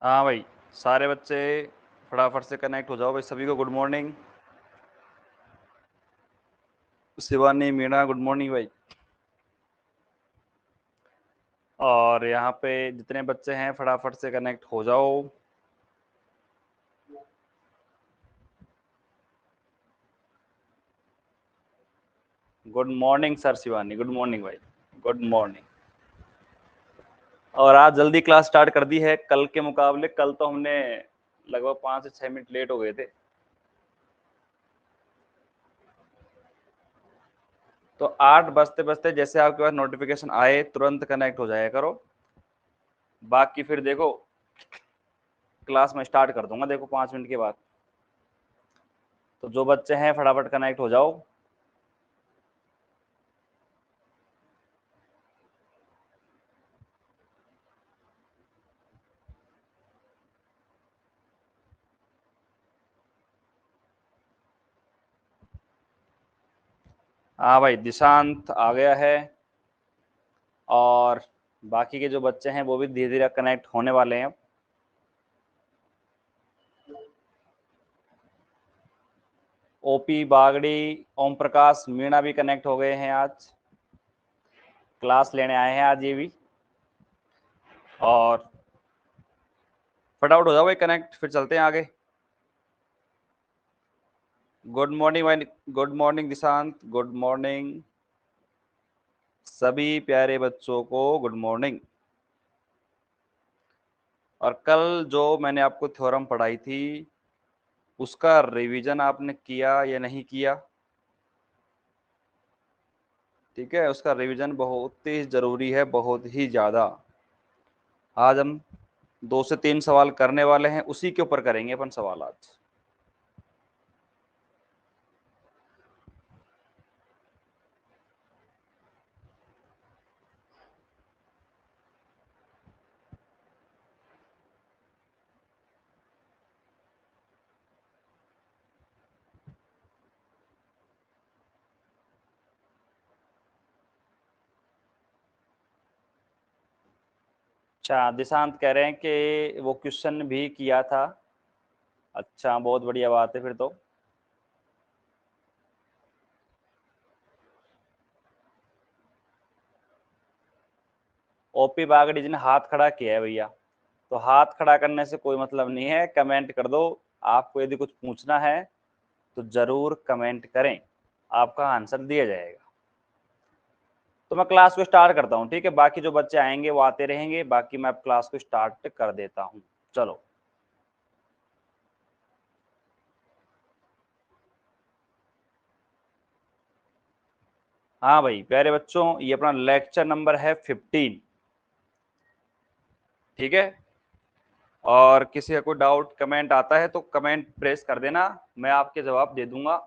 हाँ भाई, सारे बच्चे फटाफट से कनेक्ट हो जाओ भाई। सभी को good morning. Shivani, Meena, good morning भाई। और यहाँ पे जितने बच्चे हैं फटाफट से कनेक्ट हो जाओ। Good morning sir Shivani, good morning भाई, गुड मॉर्निंग। और आज जल्दी क्लास स्टार्ट कर दी है कल के मुकाबले। कल तो हमने लगभग 5 से 6 मिनट लेट हो गए थे। तो 8 बजते बजते जैसे आपके पास नोटिफिकेशन आए तुरंत कनेक्ट हो जाया करो। बाकी फिर देखो क्लास में स्टार्ट कर दूंगा, देखो 5 मिनट के बाद। तो जो बच्चे हैं फटाफट कनेक्ट हो जाओ। हाँ भाई, दिशांत आ गया है और बाकी के जो बच्चे हैं वो भी धीरे धीरे कनेक्ट होने वाले हैं। ओपी, बागड़ी, ओम प्रकाश, मीणा भी कनेक्ट हो गए हैं। आज क्लास लेने आए हैं आज ये भी। और फटाफट हो जाओ भाई कनेक्ट, फिर चलते हैं आगे। गुड मॉर्निंग भाई, good morning Dishant, good morning सभी प्यारे बच्चों को, गुड मॉर्निंग। और कल जो मैंने आपको थ्योरम पढ़ाई थी उसका रिवीजन आपने किया या नहीं किया? ठीक है, उसका रिवीजन बहुत ही जरूरी है, बहुत ही ज्यादा। आज हम 2 से 3 सवाल करने वाले हैं, उसी के ऊपर करेंगे अपन सवाल आज। अच्छा, दिशांत कह रहे हैं कि वो क्वेश्चन भी किया था। अच्छा, बहुत बढ़िया बात है फिर तो। ओपी बागड़ी जी ने हाथ खड़ा किया है भैया, तो हाथ खड़ा करने से कोई मतलब नहीं है, कमेंट कर दो। आपको यदि कुछ पूछना है तो जरूर कमेंट करें, आपका आंसर दिया जाएगा। तो मैं क्लास को स्टार्ट करता हूँ, ठीक है? बाकी जो बच्चे आएंगे वो आते रहेंगे, बाकी मैं अब क्लास को स्टार्ट कर देता हूँ। चलो। हाँ भाई प्यारे बच्चों, ये अपना लेक्चर नंबर है 15, ठीक है? और किसी का कोई डाउट कमेंट आता है तो कमेंट प्रेस कर देना, मैं आपके जवाब दे दूंगा।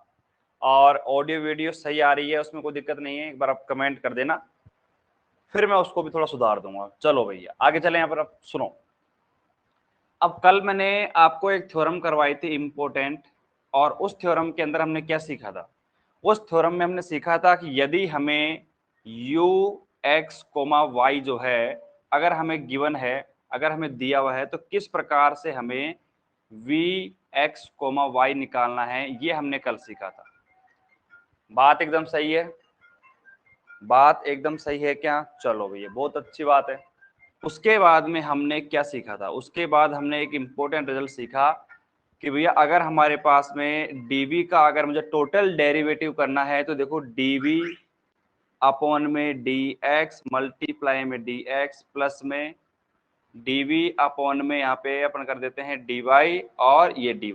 और ऑडियो वीडियो सही आ रही है, उसमें कोई दिक्कत नहीं है, एक बार आप कमेंट कर देना, फिर मैं उसको भी थोड़ा सुधार दूंगा। चलो भैया आगे चले। यहाँ पर आप सुनो। अब कल मैंने आपको एक थ्योरम करवाई थी इम्पोर्टेंट, और उस थ्योरम के अंदर हमने क्या सीखा था? उस थ्योरम में हमने सीखा था कि यदि हमें u x, y जो है अगर हमें गिवन है, अगर हमें दिया हुआ है, तो किस प्रकार से हमें v x, y निकालना है, ये हमने कल सीखा था। बात एकदम सही है, बात एकदम सही है क्या? चलो भैया बहुत अच्छी बात है। उसके बाद में हमने क्या सीखा था? उसके बाद हमने एक इंपॉर्टेंट रिजल्ट सीखा कि भैया अगर हमारे पास में dv का अगर मुझे टोटल डेरिवेटिव करना है तो देखो dv अपॉन में dx मल्टीप्लाई में dx प्लस में dv अपॉन में यहाँ पे अपन कर देते हैं dy और ये dy।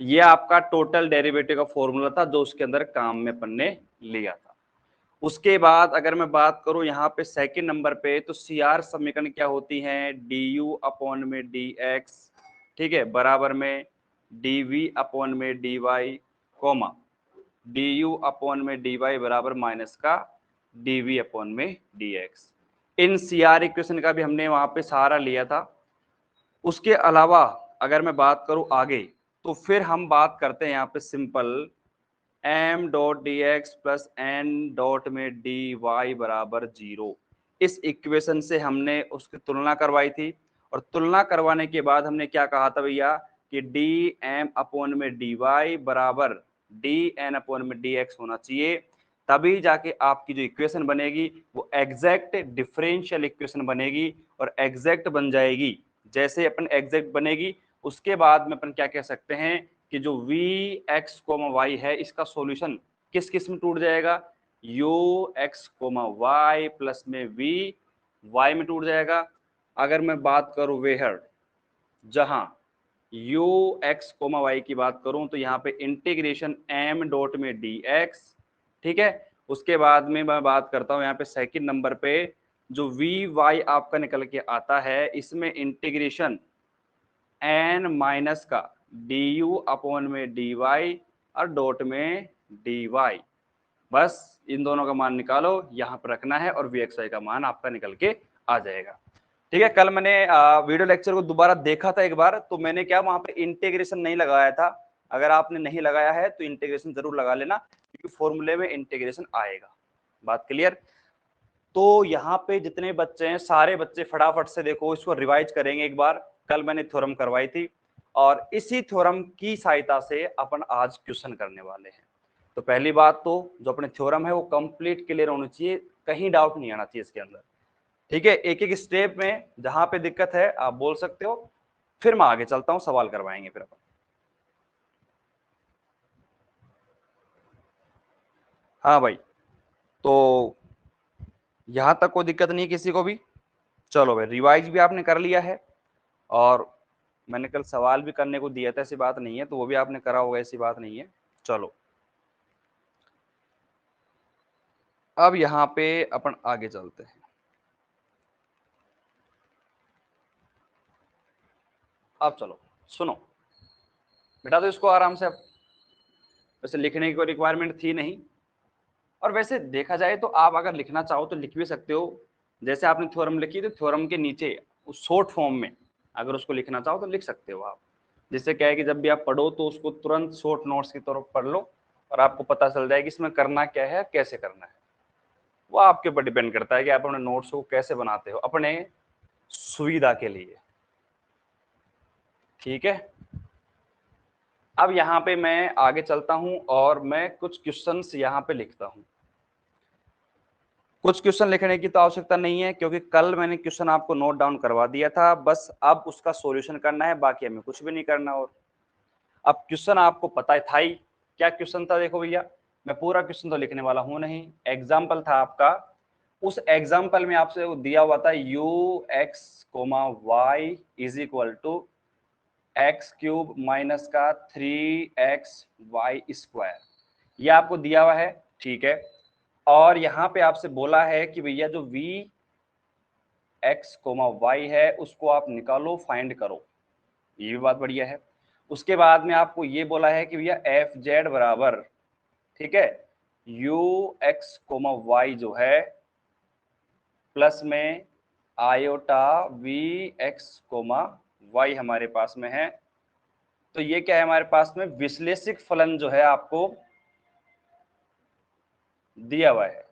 ये आपका टोटल डेरिवेटिव का फॉर्मूला था जो उसके अंदर काम में अपन ने लिया था। उसके बाद अगर मैं बात करूं यहाँ पे सेकंड नंबर पे, तो CR समीकरण क्या होती है? du अपॉन में dx, ठीक है, बराबर में dv अपॉन में dy, कोमा du अपॉन में dy बराबर माइनस का dv अपॉन में dx। इन CR इक्वेशन का भी हमने वहां पे सहारा लिया था। उसके अलावा अगर मैं बात करूं आगे, तो फिर हम बात करते हैं यहाँ पे simple m dot d x plus n dot में डी वाई बराबर 0। इस इक्वेशन से हमने उसकी तुलना करवाई थी, और तुलना करवाने के बाद हमने क्या कहा था भैया कि डी एम अपॉन में डी वाई बराबर डी एन अपॉन में डी एक्स होना चाहिए, तभी जाके आपकी जो इक्वेशन बनेगी वो एग्जैक्ट डिफरेंशियल इक्वेशन बनेगी और एग्जैक्ट बन जाएगी। जैसे अपन एग्जैक्ट बनेगी उसके बाद में अपन क्या कह सकते हैं कि जो वी एक्स कोमा वाई है इसका सॉल्यूशन किस किस में टूट जाएगा, u x comma y plus में वी वाई में टूट जाएगा। अगर मैं बात करूं वेहर जहां यू एक्स कोमा वाई की बात करूं तो यहाँ पे इंटीग्रेशन एम डॉट में डी एक्स, ठीक है। उसके बाद में मैं बात करता हूं यहाँ पे सेकंड नंबर पे जो वी वाई आपका निकल के आता है इसमें इंटीग्रेशन एन माइनस का डी यू अपॉन में डी वाई और डॉट में डी वाई, बस इन दोनों का मान निकालो, यहाँ पर रखना है और वी एक्स वाई का मान आपका निकल के आ जाएगा। ठीक है, कल मैंने वीडियो लेक्चर को दोबारा देखा था एक बार, तो मैंने क्या वहां पे इंटीग्रेशन नहीं लगाया था। अगर आपने नहीं लगाया है तो इंटीग्रेशन जरूर लगा लेना क्योंकि फॉर्मूले में इंटीग्रेशन आएगा। बात क्लियर? तो यहाँ पे जितने बच्चे हैं सारे बच्चे फटाफट से देखो इसको रिवाइज करेंगे एक बार। कल मैंने थ्योरम करवाई थी और इसी थ्योरम की सहायता से अपन आज क्वेश्चन करने वाले हैं। तो पहली बात तो जो अपने थ्योरम है वो कंप्लीट क्लियर होनी चाहिए, कहीं डाउट नहीं आना चाहिए इसके अंदर। ठीक है, एक एक स्टेप में जहां पे दिक्कत है आप बोल सकते हो, फिर मैं आगे चलता हूं, सवाल करवाएंगे फिर अपन। हाँ भाई, तो यहां तक कोई दिक्कत नहीं किसी को भी? चलो भाई, रिवाइज भी आपने कर लिया है और मैंने कल सवाल भी करने को दिया था, ऐसी बात नहीं है, तो वो भी आपने करा होगा, ऐसी बात नहीं है। चलो अब यहाँ पे अपन आगे चलते हैं। अब चलो सुनो बेटा, तो इसको आराम से, अब वैसे लिखने की कोई रिक्वायरमेंट थी नहीं, और वैसे देखा जाए तो आप अगर लिखना चाहो तो लिख भी सकते हो। जैसे आपने थ्योरम लिखी तो थ्योरम के नीचे उस शॉर्ट फॉर्म में अगर उसको लिखना चाहो तो लिख सकते हो आप। जिससे क्या है कि जब भी आप पढ़ो तो उसको तुरंत शॉर्ट नोट्स की तरफ पढ़ लो और आपको पता चल जाए कि इसमें करना क्या है, कैसे करना है। वो आपके ऊपर डिपेंड करता है कि आप अपने नोट्स को कैसे बनाते हो अपने सुविधा के लिए। ठीक है, अब यहाँ पे मैं आगे चलता हूं और मैं कुछ क्वेश्चंस यहाँ पे लिखता हूं। कुछ क्वेश्चन लिखने की तो आवश्यकता नहीं है क्योंकि कल मैंने क्वेश्चन आपको नोट डाउन करवा दिया था, बस अब उसका सॉल्यूशन करना है, बाकी हमें कुछ भी नहीं करना। और अब क्वेश्चन आपको पता है था ही, क्या क्वेश्चन था देखो भैया, मैं पूरा क्वेश्चन तो लिखने वाला हूं नहीं, एग्जाम्पल था आपका। उस एग्जाम्पल में आपसे दिया हुआ था u x comma y is equal to x cube minus का 3xy², ये आपको दिया हुआ है। ठीक है, और यहाँ पे आपसे बोला है कि भैया जो v एक्स कोमा वाई है उसको आप निकालो, फाइंड करो, ये भी बात बढ़िया है। उसके बाद में आपको ये बोला है कि भैया एफ जेड बराबर, ठीक है, यू एक्स कोमा वाई जो है प्लस में iota v x comma y हमारे पास में है। तो ये क्या है हमारे पास में, विश्लेषिक फलन जो है आपको दिया हुआ है,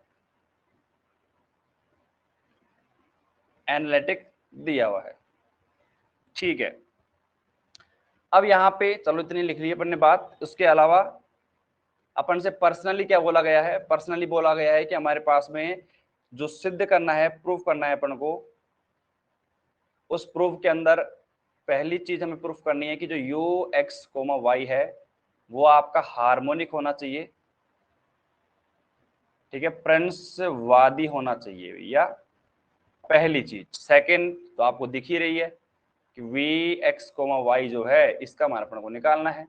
एनालिटिक दिया हुआ है। ठीक है, अब यहाँ पे चलो इतनी लिख ली अपन ने बात। उसके अलावा अपन से पर्सनली क्या बोला गया है, पर्सनली बोला गया है कि हमारे पास में जो सिद्ध करना है, प्रूफ करना है अपन को, उस प्रूफ के अंदर पहली चीज हमें प्रूफ करनी है कि जो यू एक्स कोमा वाई है वो आपका हार्मोनिक होना चाहिए। ठीक है, प्रंसवादी होना चाहिए या पहली चीज। सेकंड तो आपको दिख ही रही है कि वी एक्स कोमा वाई जो है इसका मान अपन को निकालना है।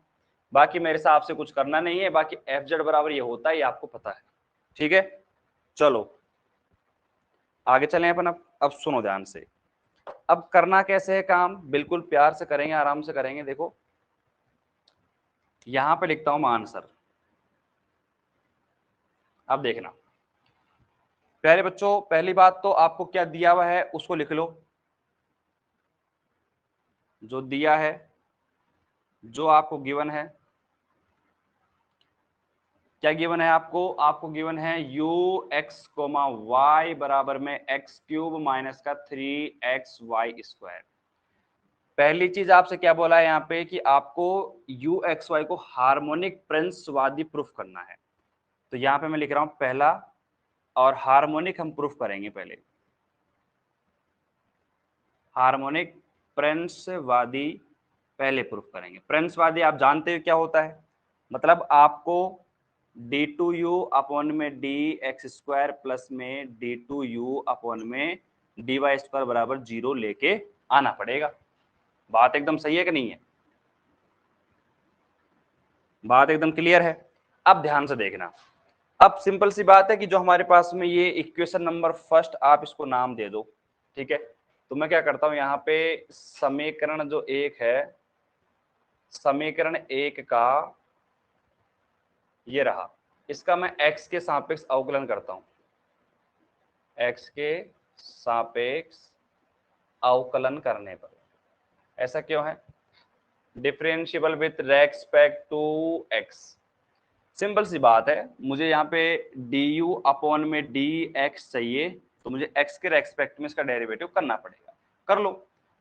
बाकी मेरे हिसाब से कुछ करना नहीं है, बाकी एफ जेड बराबर ये होता है, ये आपको पता है। ठीक है, चलो आगे चलें अपन। अब सुनो ध्यान से, अब करना कैसे है काम, बिल्कुल प्यार से करेंगे, आराम से करेंगे। देखो यहां पे लिखता हूं मैं आंसर, अब देखना। प्यारे बच्चों, पहली बात तो आपको क्या दिया हुआ है उसको लिख लो, जो दिया है, जो आपको गिवन है। क्या गिवन है आपको, आपको गिवन है यू एक्स कोमा वाई बराबर में एक्स क्यूब माइनस का 3xy²। पहली चीज आपसे क्या बोला है यहाँ पे कि आपको यू एक्स वाई को हार्मोनिक प्रिंसवादी प्रूफ करना है। तो यहाँ पे मैं लिख रहा हूं पहला, और हार्मोनिक हम प्रूफ करेंगे पहले, हार्मोनिक प्रिंसवादी पहले प्रूफ करेंगे। प्रिंसवादी आप जानते हो क्या होता है, मतलब आपको डी टू यू अपॉन में डी एक्स स्क्वायर प्लस में डी टू यू अपॉन में डी वाई स्क्वायर बराबर 0 लेके आना पड़ेगा। बात एकदम सही है कि नहीं है? बात एकदम क्लियर है। अब ध्यान से देखना, अब सिंपल सी बात है कि जो हमारे पास में ये इक्वेशन नंबर फर्स्ट, आप इसको नाम दे दो, ठीक है। तो मैं क्या करता हूं यहाँ पे समीकरण जो एक है, समीकरण एक का ये रहा, इसका मैं x के सापेक्ष अवकलन करता हूं, x के सापेक्ष अवकलन करने पर। ऐसा क्यों है? Differentiable with respect to x। Simple सी बात है, मुझे यहाँ पे du अपॉन में dx चाहिए, तो मुझे x के रेस्पेक्ट में इसका डेरिवेटिव करना पड़ेगा। कर लो।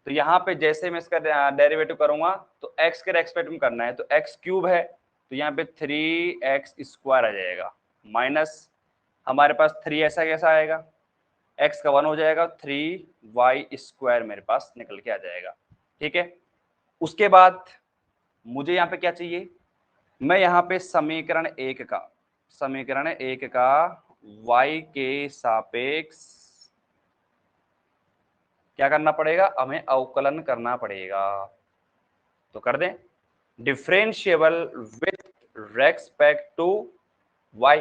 तो यहाँ पे जैसे मैं इसका डेरिवेटिव करूंगा तो x के रेस्पेक्ट में करना है, तो x क्यूब है तो यहाँ पे 3x स्क्वायर आ जाएगा, माइनस हमारे पास 3 ऐसा कैसा आएगा, x का 1 हो जाएगा, 3y स्क्वायर मेरे पास निकल के आ जाएगा, ठीक है। उसके बाद मुझे यहाँ पे क्या चाहिए, मैं यहाँ पे समीकरण एक का y के सापेक्ष क्या करना पड़ेगा, हमें अवकलन करना पड़ेगा। तो कर दें, differentiable with respect to y।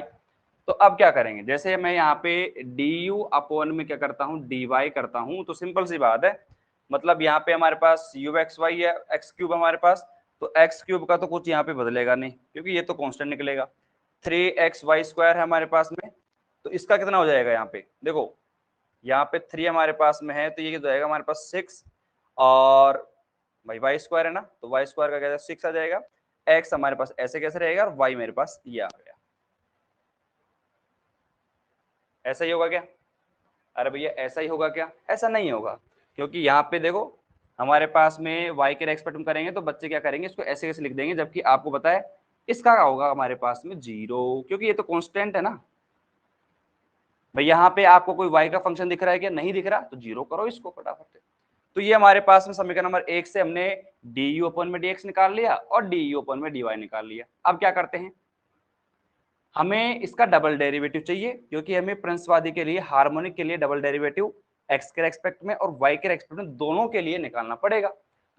तो अब क्या करेंगे, जैसे मैं यहाँ पे du अपॉन में क्या करता हूँ, dy करता हूँ, तो सिंपल सी बात है, मतलब यहाँ पे हमारे पास u एक्स वाई है, एक्स क्यूब हमारे पास, तो एक्स क्यूब का तो कुछ यहाँ पे बदलेगा नहीं क्योंकि ये तो कांस्टेंट निकलेगा। 3xy स्क्वायर है हमारे पास में, तो इसका कितना हो जाएगा, यहाँ पे देखो, यहाँ पे 3 हमारे पास में है, तो ये कितना जाएगा हमारे पास 6, और भाई वाई स्क्वायर है ना, तो वाई स्क्वायर का क्या 6 आ जाएगा, एक्स हमारे पास ऐसे कैसे रहेगा, और वाई मेरे पास ये आ गया। ऐसा ही होगा क्या? अरे भैया ऐसा ही होगा क्या? ऐसा नहीं होगा, क्योंकि यहाँ पे देखो हमारे पास में y के रेस्पेक्ट में करेंगे तो बच्चे क्या करेंगे, इसको ऐसे कैसे लिख देंगे, जबकि आपको पता है इसका क्या होगा हमारे पास में 0, क्योंकि ये तो कांस्टेंट है ना। भाई यहाँ पे आपको कोई y का फंक्शन दिख रहा है क्या? नहीं दिख रहा, तो 0 करो इसको फटाफट। तो ये हमारे पास में समीकरण नंबर 1 से हमने du अपॉन में dx निकाल लिया और du अपॉन में dy निकाल लिया। अब क्या करते हैं, हमें इसका डबल डेरिवेटिव चाहिए, क्योंकि हमें प्रिंसवादी के लिए, हार्मोनिक के लिए डबल डेरिवेटिव x के रेस्पेक्ट में और y के रेस्पेक्ट में दोनों के लिए निकालना पड़ेगा।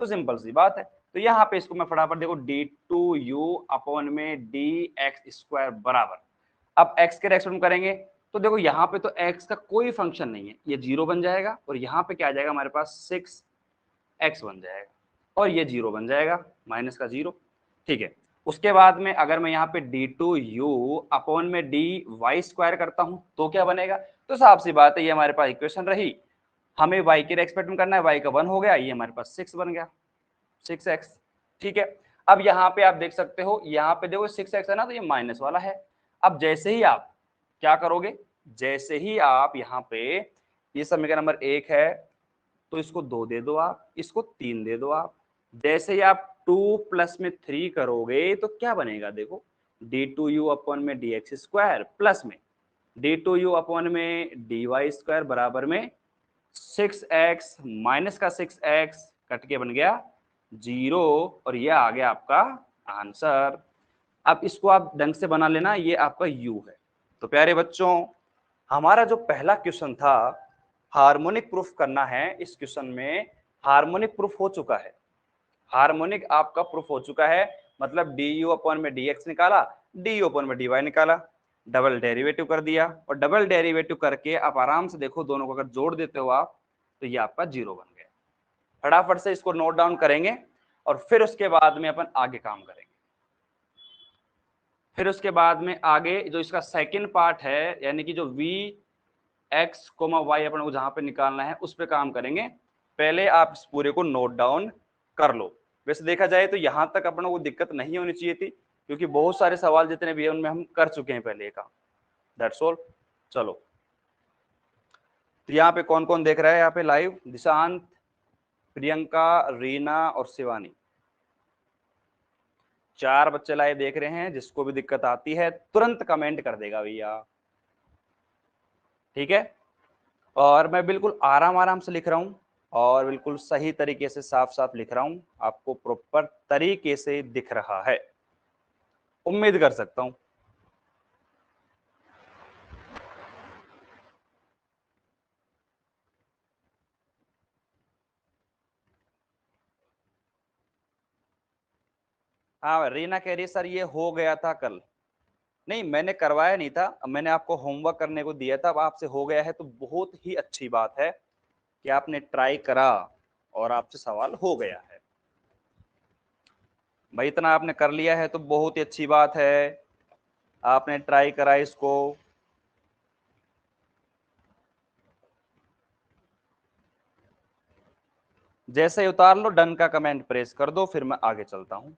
तो सिंपल सी बात है, तो यहाँ पे इसको मैं फटाफट देखो d2u अपॉन में dx स्क्वायर बराबर, अब x के रेस्पेक्ट में करेंगे तो देखो यहाँ पे तो x का कोई फंक्शन नहीं है, ये 0 बन जाएगा, और यहाँ पे क्या आ जाएगा हमारे पास 6x बन जाएगा, और ये 0 बन जाएगा, माइनस का 0, ठीक है। उसके बाद में अगर मैं यहाँ पे d2u अपॉन में dy स्क्वायर करता हूं तो क्या बनेगा, तो साफ सी बात है, ये हमारे पास इक्वेशन रही, हमें y के रेस्पेक्ट में करना है, y का 1 हो गया, ये हमारे पास 6 बन गया, 6x, ठीक है। अब यहाँ पे आप देख सकते हो, यहाँ पे देखो 6x है ना, तो ये माइनस वाला है। अब जैसे ही आप क्या करोगे, जैसे ही आप यहाँ पे ये समीकरण नंबर 1 है तो इसको 2 दे दो आप, इसको 3 दे दो आप, जैसे ही आप 2 प्लस में 3 करोगे तो क्या बनेगा, देखो d2u अपॉन में dx स्क्वायर प्लस में d2u अपॉन में dy स्क्वायर बराबर में 6x माइनस का 6x कट के बन गया 0, और ये आ गया आपका आंसर। अब इसको आप ढंग से बना लेना, ये आपका u है। तो प्यारे बच्चों, हमारा जो पहला क्वेश्चन था हार्मोनिक प्रूफ करना है, इस क्वेश्चन में हार्मोनिक प्रूफ हो चुका है, हार्मोनिक आपका प्रूफ हो चुका है, मतलब du अपॉन में dx निकाला, du अपॉन में dy निकाला, डबल डेरिवेटिव कर दिया, और डबल डेरिवेटिव करके आप आराम से देखो, दोनों को अगर जोड़ देते हो आप तो ये आपका 0 बन गया। फटाफट से इसको नोट डाउन करेंगे और फिर उसके बाद में अपन आगे काम करेंगे। फिर उसके बाद में आगे जो इसका सेकंड पार्ट है, यानी कि जो v x, y अपन को जहां पे निकालना है उस पे काम करेंगे। पहले आप इस पूरे को नोट डाउन कर लो। वैसे देखा जाए तो यहां तक अपन को दिक्कत नहीं होनी चाहिए थी, क्योंकि बहुत सारे सवाल जितने भी है उनमें हम कर चुके हैं पहले का। That's all. चलो, तो यहाँ पे कौन कौन देख रहा है, यहाँ पे लाइव दिशांत, प्रियंका, रीना और शिवानी, 4 बच्चे लाइव देख रहे हैं। जिसको भी दिक्कत आती है तुरंत कमेंट कर देगा भैया, ठीक है। और मैं बिल्कुल आराम आराम से लिख रहा हूं और बिल्कुल सही तरीके से साफ साफ लिख रहा हूं, आपको प्रॉपर तरीके से दिख रहा है, उम्मीद कर सकता हूं। हाँ, रीना कह रही सर ये हो गया था कल। नहीं, मैंने करवाया नहीं था, मैंने आपको होमवर्क करने को दिया था। अब आपसे हो गया है तो बहुत ही अच्छी बात है कि आपने ट्राई करा और आपसे सवाल हो गया है। भाई इतना आपने कर लिया है तो बहुत ही अच्छी बात है, आपने ट्राई करा इसको। जैसे ही उतार लो डन का कमेंट प्रेस कर दो, फिर मैं आगे चलता हूं।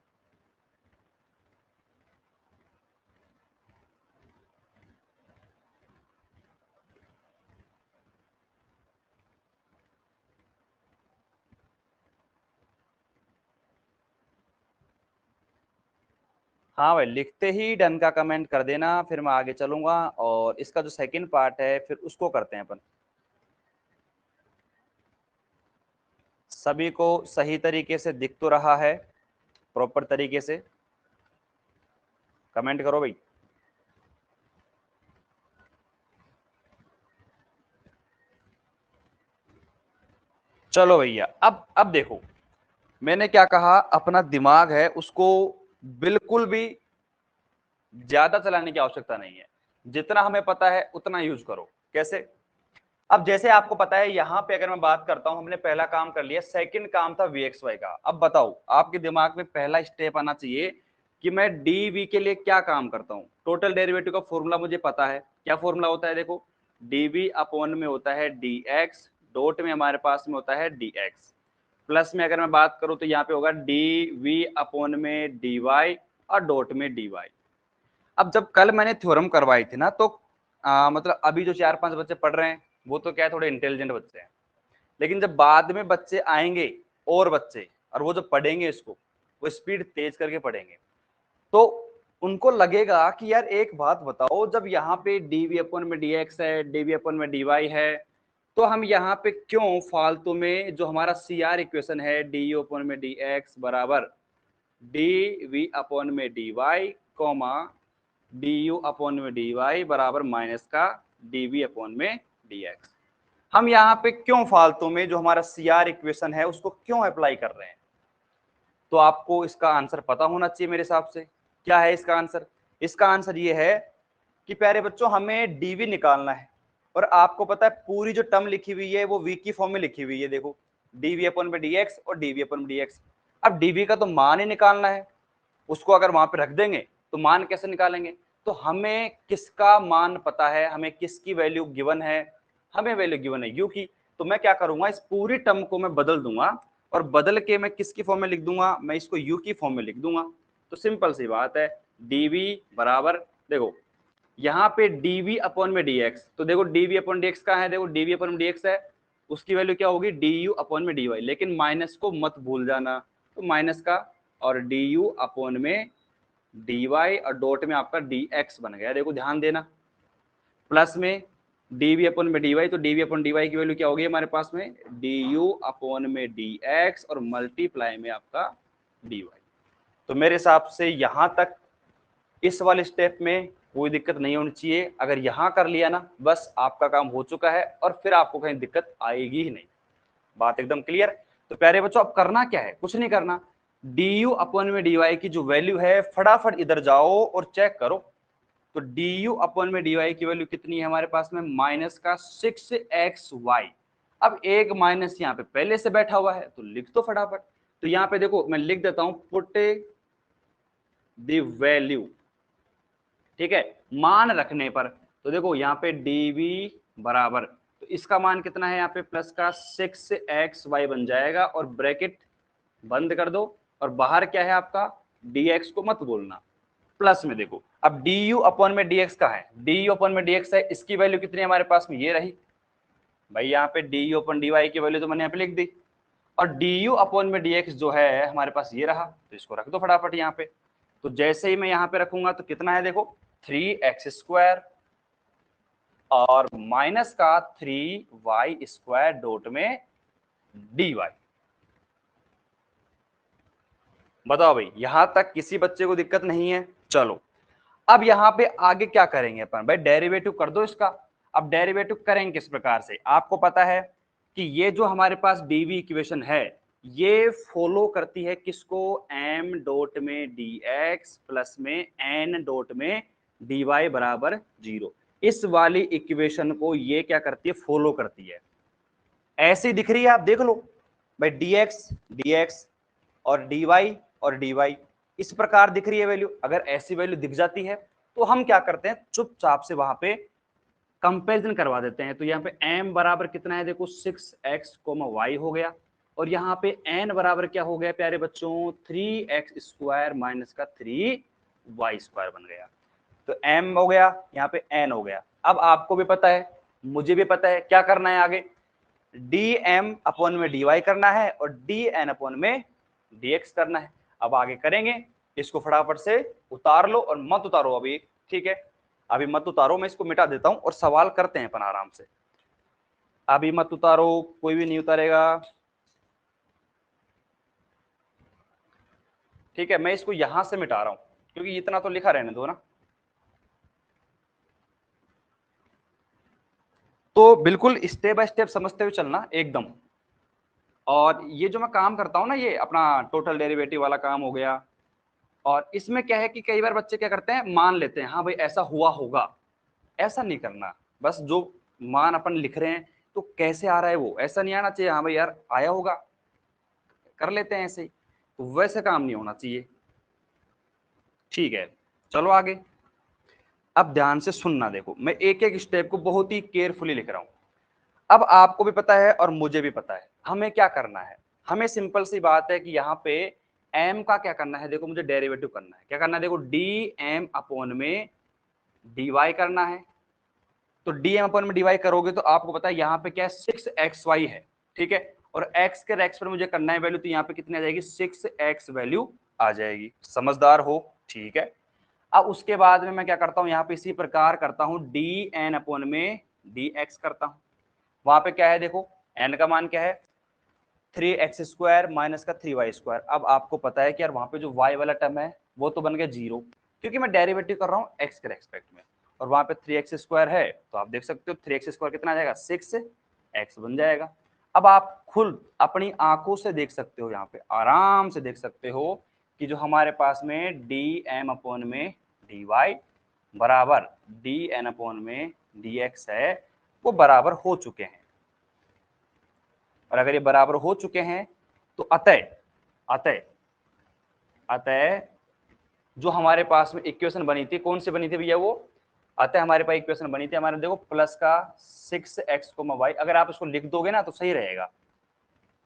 हाँ भाई, लिखते ही डन का कमेंट कर देना, फिर मैं आगे चलूंगा और इसका जो सेकंड पार्ट है फिर उसको करते हैं अपन। सभी को सही तरीके से दिख तो रहा है, प्रॉपर तरीके से कमेंट करो भाई। चलो भैया, अब देखो, मैंने क्या कहा, अपना दिमाग है उसको बिल्कुल भी ज्यादा चलाने की आवश्यकता नहीं है, जितना हमें पता है उतना यूज करो। कैसे? अब जैसे आपको पता है, यहां पे अगर मैं बात करता हूं, हमने पहला काम कर लिया, सेकंड काम था vxy का। अब बताओ, आपके दिमाग में पहला स्टेप आना चाहिए कि मैं dv के लिए क्या काम करता हूं। टोटल डेरिवेटिव का फॉर्मूला मुझे पता है, क्या फॉर्मूला होता है? देखो, dv अपॉन में होता है dx, डॉट में हमारे पास में होता है dx, प्लस में अगर मैं बात करूं तो यहाँ पे होगा dv अपॉन में dy और डॉट में dy। अब जब कल मैंने थ्योरम करवाई थी ना, तो मतलब अभी जो 4-5 बच्चे पढ़ रहे हैं वो तो क्या है, थोड़े इंटेलिजेंट बच्चे हैं, लेकिन जब बाद में बच्चे आएंगे और बच्चे, और वो जब पढ़ेंगे इसको, वो स्पीड तेज करके पढ़ेंगे, तो उनको लगेगा कि यार एक बात बताओ, जब यहाँ पे dv अपन में dx है, dv अपन में dy है, तो हम यहाँ पे क्यों फालतू में जो हमारा CR इक्वेशन है du अपन में dx बराबर dv अपन में dy कॉमा du अपॉन में dy बराबर माइनस का dv अपॉन में dx, हम यहाँ पे क्यों फालतू में जो हमारा CR इक्वेशन है उसको क्यों अप्लाई कर रहे हैं? तो आपको इसका आंसर पता होना चाहिए मेरे हिसाब से। क्या है इसका आंसर? इसका आंसर ये है कि प्यारे बच्चों, हमें dv निकालना है, और आपको पता है पूरी जो टर्म लिखी हुई है वो v की फॉर्म में लिखी हुई है। देखो, dv अपॉन में dx और dv अपॉन में dx। अब dv का तो मान ही निकालना है, उसको अगर वहां पे रख देंगे तो मान कैसे निकालेंगे? तो हमें किसका मान पता है, हमें किसकी वैल्यू गिवन है, हमें वैल्यू गिवन है u की। तो मैं क्या करूंगा, इस पूरी टर्म को मैं बदल दूंगा, और बदल के मैं किसकी फॉर्म में लिख दूंगा, मैं इसको u की फॉर्म में लिख दूंगा। तो सिंपल सी बात है, dv बराबर, देखो यहाँ पे dv अपॉन में dx, तो देखो dv अपॉन dx का है, देखो dv अपॉन dx है, उसकी वैल्यू क्या होगी, du अपॉन में dy, लेकिन माइनस को मत भूल जाना, तो माइनस का, और du अपॉन में dy और डॉट में आपका dx बन गया। देखो ध्यान देना, प्लस में dv अपॉन में dy, तो dv अपॉन dy की वैल्यू क्या होगी हमारे पास में, du अपॉन में dx और मल्टीप्लाई में आपका dy। तो मेरे हिसाब से यहां तक इस वाले स्टेप में कोई दिक्कत नहीं होनी चाहिए। अगर यहां कर लिया ना, बस आपका काम हो चुका है और फिर आपको कहीं दिक्कत आएगी ही नहीं। बात एकदम क्लियर। तो प्यारे बच्चों, अब करना क्या है, कुछ नहीं करना, du अपॉन में dy की जो वैल्यू है फटाफट इधर जाओ और चेक करो। तो du अपॉन में dy की वैल्यू कितनी है हमारे पास में, माइनस का 6xy। अब एक माइनस यहाँ पे पहले से बैठा हुआ है तो लिख दो फटाफट। तो यहाँ पे देखो मैं लिख देता हूं, पुट द वैल्यू, ठीक है, मान रखने पर। तो देखो यहाँ पे dv बराबर, तो इसका मान कितना है यहाँ पे, प्लस का 6xy बन जाएगा, और ब्रैकेट बंद कर दो, और बाहर क्या है आपका, dx को मत बोलना, प्लस में। देखो अब du अपॉन में dx का है, du अपॉन में dx है, इसकी वैल्यू कितनी है हमारे पास में, ये रही भाई। यहाँ पे du अपॉन dy की वैल्यू तो मैंने यहाँ पे लिख दी, और डी यू अपॉन में डी एक्स जो है हमारे पास ये रहा, तो इसको रख दो फटाफट यहाँ पे। तो जैसे ही मैं यहाँ पे रखूंगा तो कितना है देखो 3x² और माइनस का 3y² डॉट में dy। बताओ भाई, यहां तक किसी बच्चे को दिक्कत नहीं है? चलो अब यहां पे आगे क्या करेंगे अपन, भाई डेरिवेटिव कर दो इसका। अब डेरिवेटिव करेंगे किस प्रकार से, आपको पता है कि ये जो हमारे पास डीवी इक्वेशन है ये फॉलो करती है किसको, m डॉट में dx प्लस में n डॉट में dy बराबर 0। इस वाली इक्वेशन को ये क्या करती है, फॉलो करती है। ऐसी दिख रही है, आप देख लो भाई, dx और dy इस प्रकार दिख रही है वैल्यू। अगर ऐसी वैल्यू दिख जाती है तो हम क्या करते हैं, चुपचाप से वहां पे कंपैरिजन करवा देते हैं। तो यहाँ पे m बराबर कितना है देखो 6x, y हो गया, और यहाँ पे n बराबर क्या हो गया प्यारे बच्चों 3x² माइनस का 3y² बन गया। तो m हो गया, यहाँ पे n हो गया। अब आपको भी पता है, मुझे भी पता है क्या करना है आगे, dm अपॉन में dy करना है और dn अपॉन में dx करना है। अब आगे करेंगे, इसको फटाफट से उतार लो और मत उतारो अभी, ठीक है, अभी मत उतारो, मैं इसको मिटा देता हूं और सवाल करते हैं अपन आराम से। अभी मत उतारो, कोई भी नहीं उतारेगा, ठीक है। मैं इसको यहां से मिटा रहा हूं क्योंकि इतना तो लिखा रहने दो ना। तो बिल्कुल स्टेप बाय स्टेप समझते हुए चलना एकदम। और ये जो मैं काम करता हूं ना, ये अपना टोटल डेरिवेटिव वाला काम हो गया। और इसमें क्या है कि कई बार बच्चे क्या करते हैं, मान लेते हैं हाँ भाई ऐसा हुआ होगा। ऐसा नहीं करना, बस जो मान अपन लिख रहे हैं तो कैसे आ रहा है वो, ऐसा नहीं आना चाहिए हाँ भाई यार आया होगा, कर लेते हैं ऐसे ही, तो वैसे काम नहीं होना चाहिए, ठीक है। चलो आगे, अब ध्यान से सुनना, देखो मैं एक एक स्टेप को बहुत ही केयरफुली लिख रहा हूं। अब आपको भी पता है और मुझे भी पता है हमें क्या करना है। हमें सिंपल सी बात है कि यहाँ पे m का क्या करना है, देखो मुझे डेरिवेटिव करना है। क्या करना है देखो, dm अपॉन में dy करना है। तो dm अपॉन में dy करोगे तो आपको पता है यहाँ पे क्या है 6xy है, ठीक है। और x के रेक्स पर मुझे करना है वैल्यू, तो यहाँ पे कितनी आ जाएगी 6x वैल्यू आ जाएगी। समझदार हो, ठीक है। अब उसके बाद में मैं क्या करता हूँ, यहाँ पे इसी प्रकार करता हूँ dn अपॉन में dx करता हूँ। वहां पे क्या है देखो, n का मान क्या है 3x² माइनस का 3y²। अब आपको पता है कि यार वहां पे जो y वाला टर्म है वो तो बन गया 0, क्योंकि मैं डेरिवेटिव कर रहा हूँ x के रेस्पेक्ट में, और वहां पे 3x² है, तो आप देख सकते हो 3x² कितना आ जाएगा 6x बन जाएगा। अब आप खुद अपनी आंखों से देख सकते हो, यहाँ पे आराम से देख सकते हो कि जो हमारे पास में dm अपॉन में dy बराबर dn अपॉन में dx है वो बराबर हो चुके हैं। और अगर ये बराबर हो चुके हैं तो अतः अतः अतः जो हमारे पास में इक्वेशन बनी थी, कौन सी बनी थी भैया वो, अतः हमारे पास इक्वेशन बनी थी हमारे, देखो प्लस का 6x, y, अगर आप इसको लिख दोगे ना तो सही रहेगा,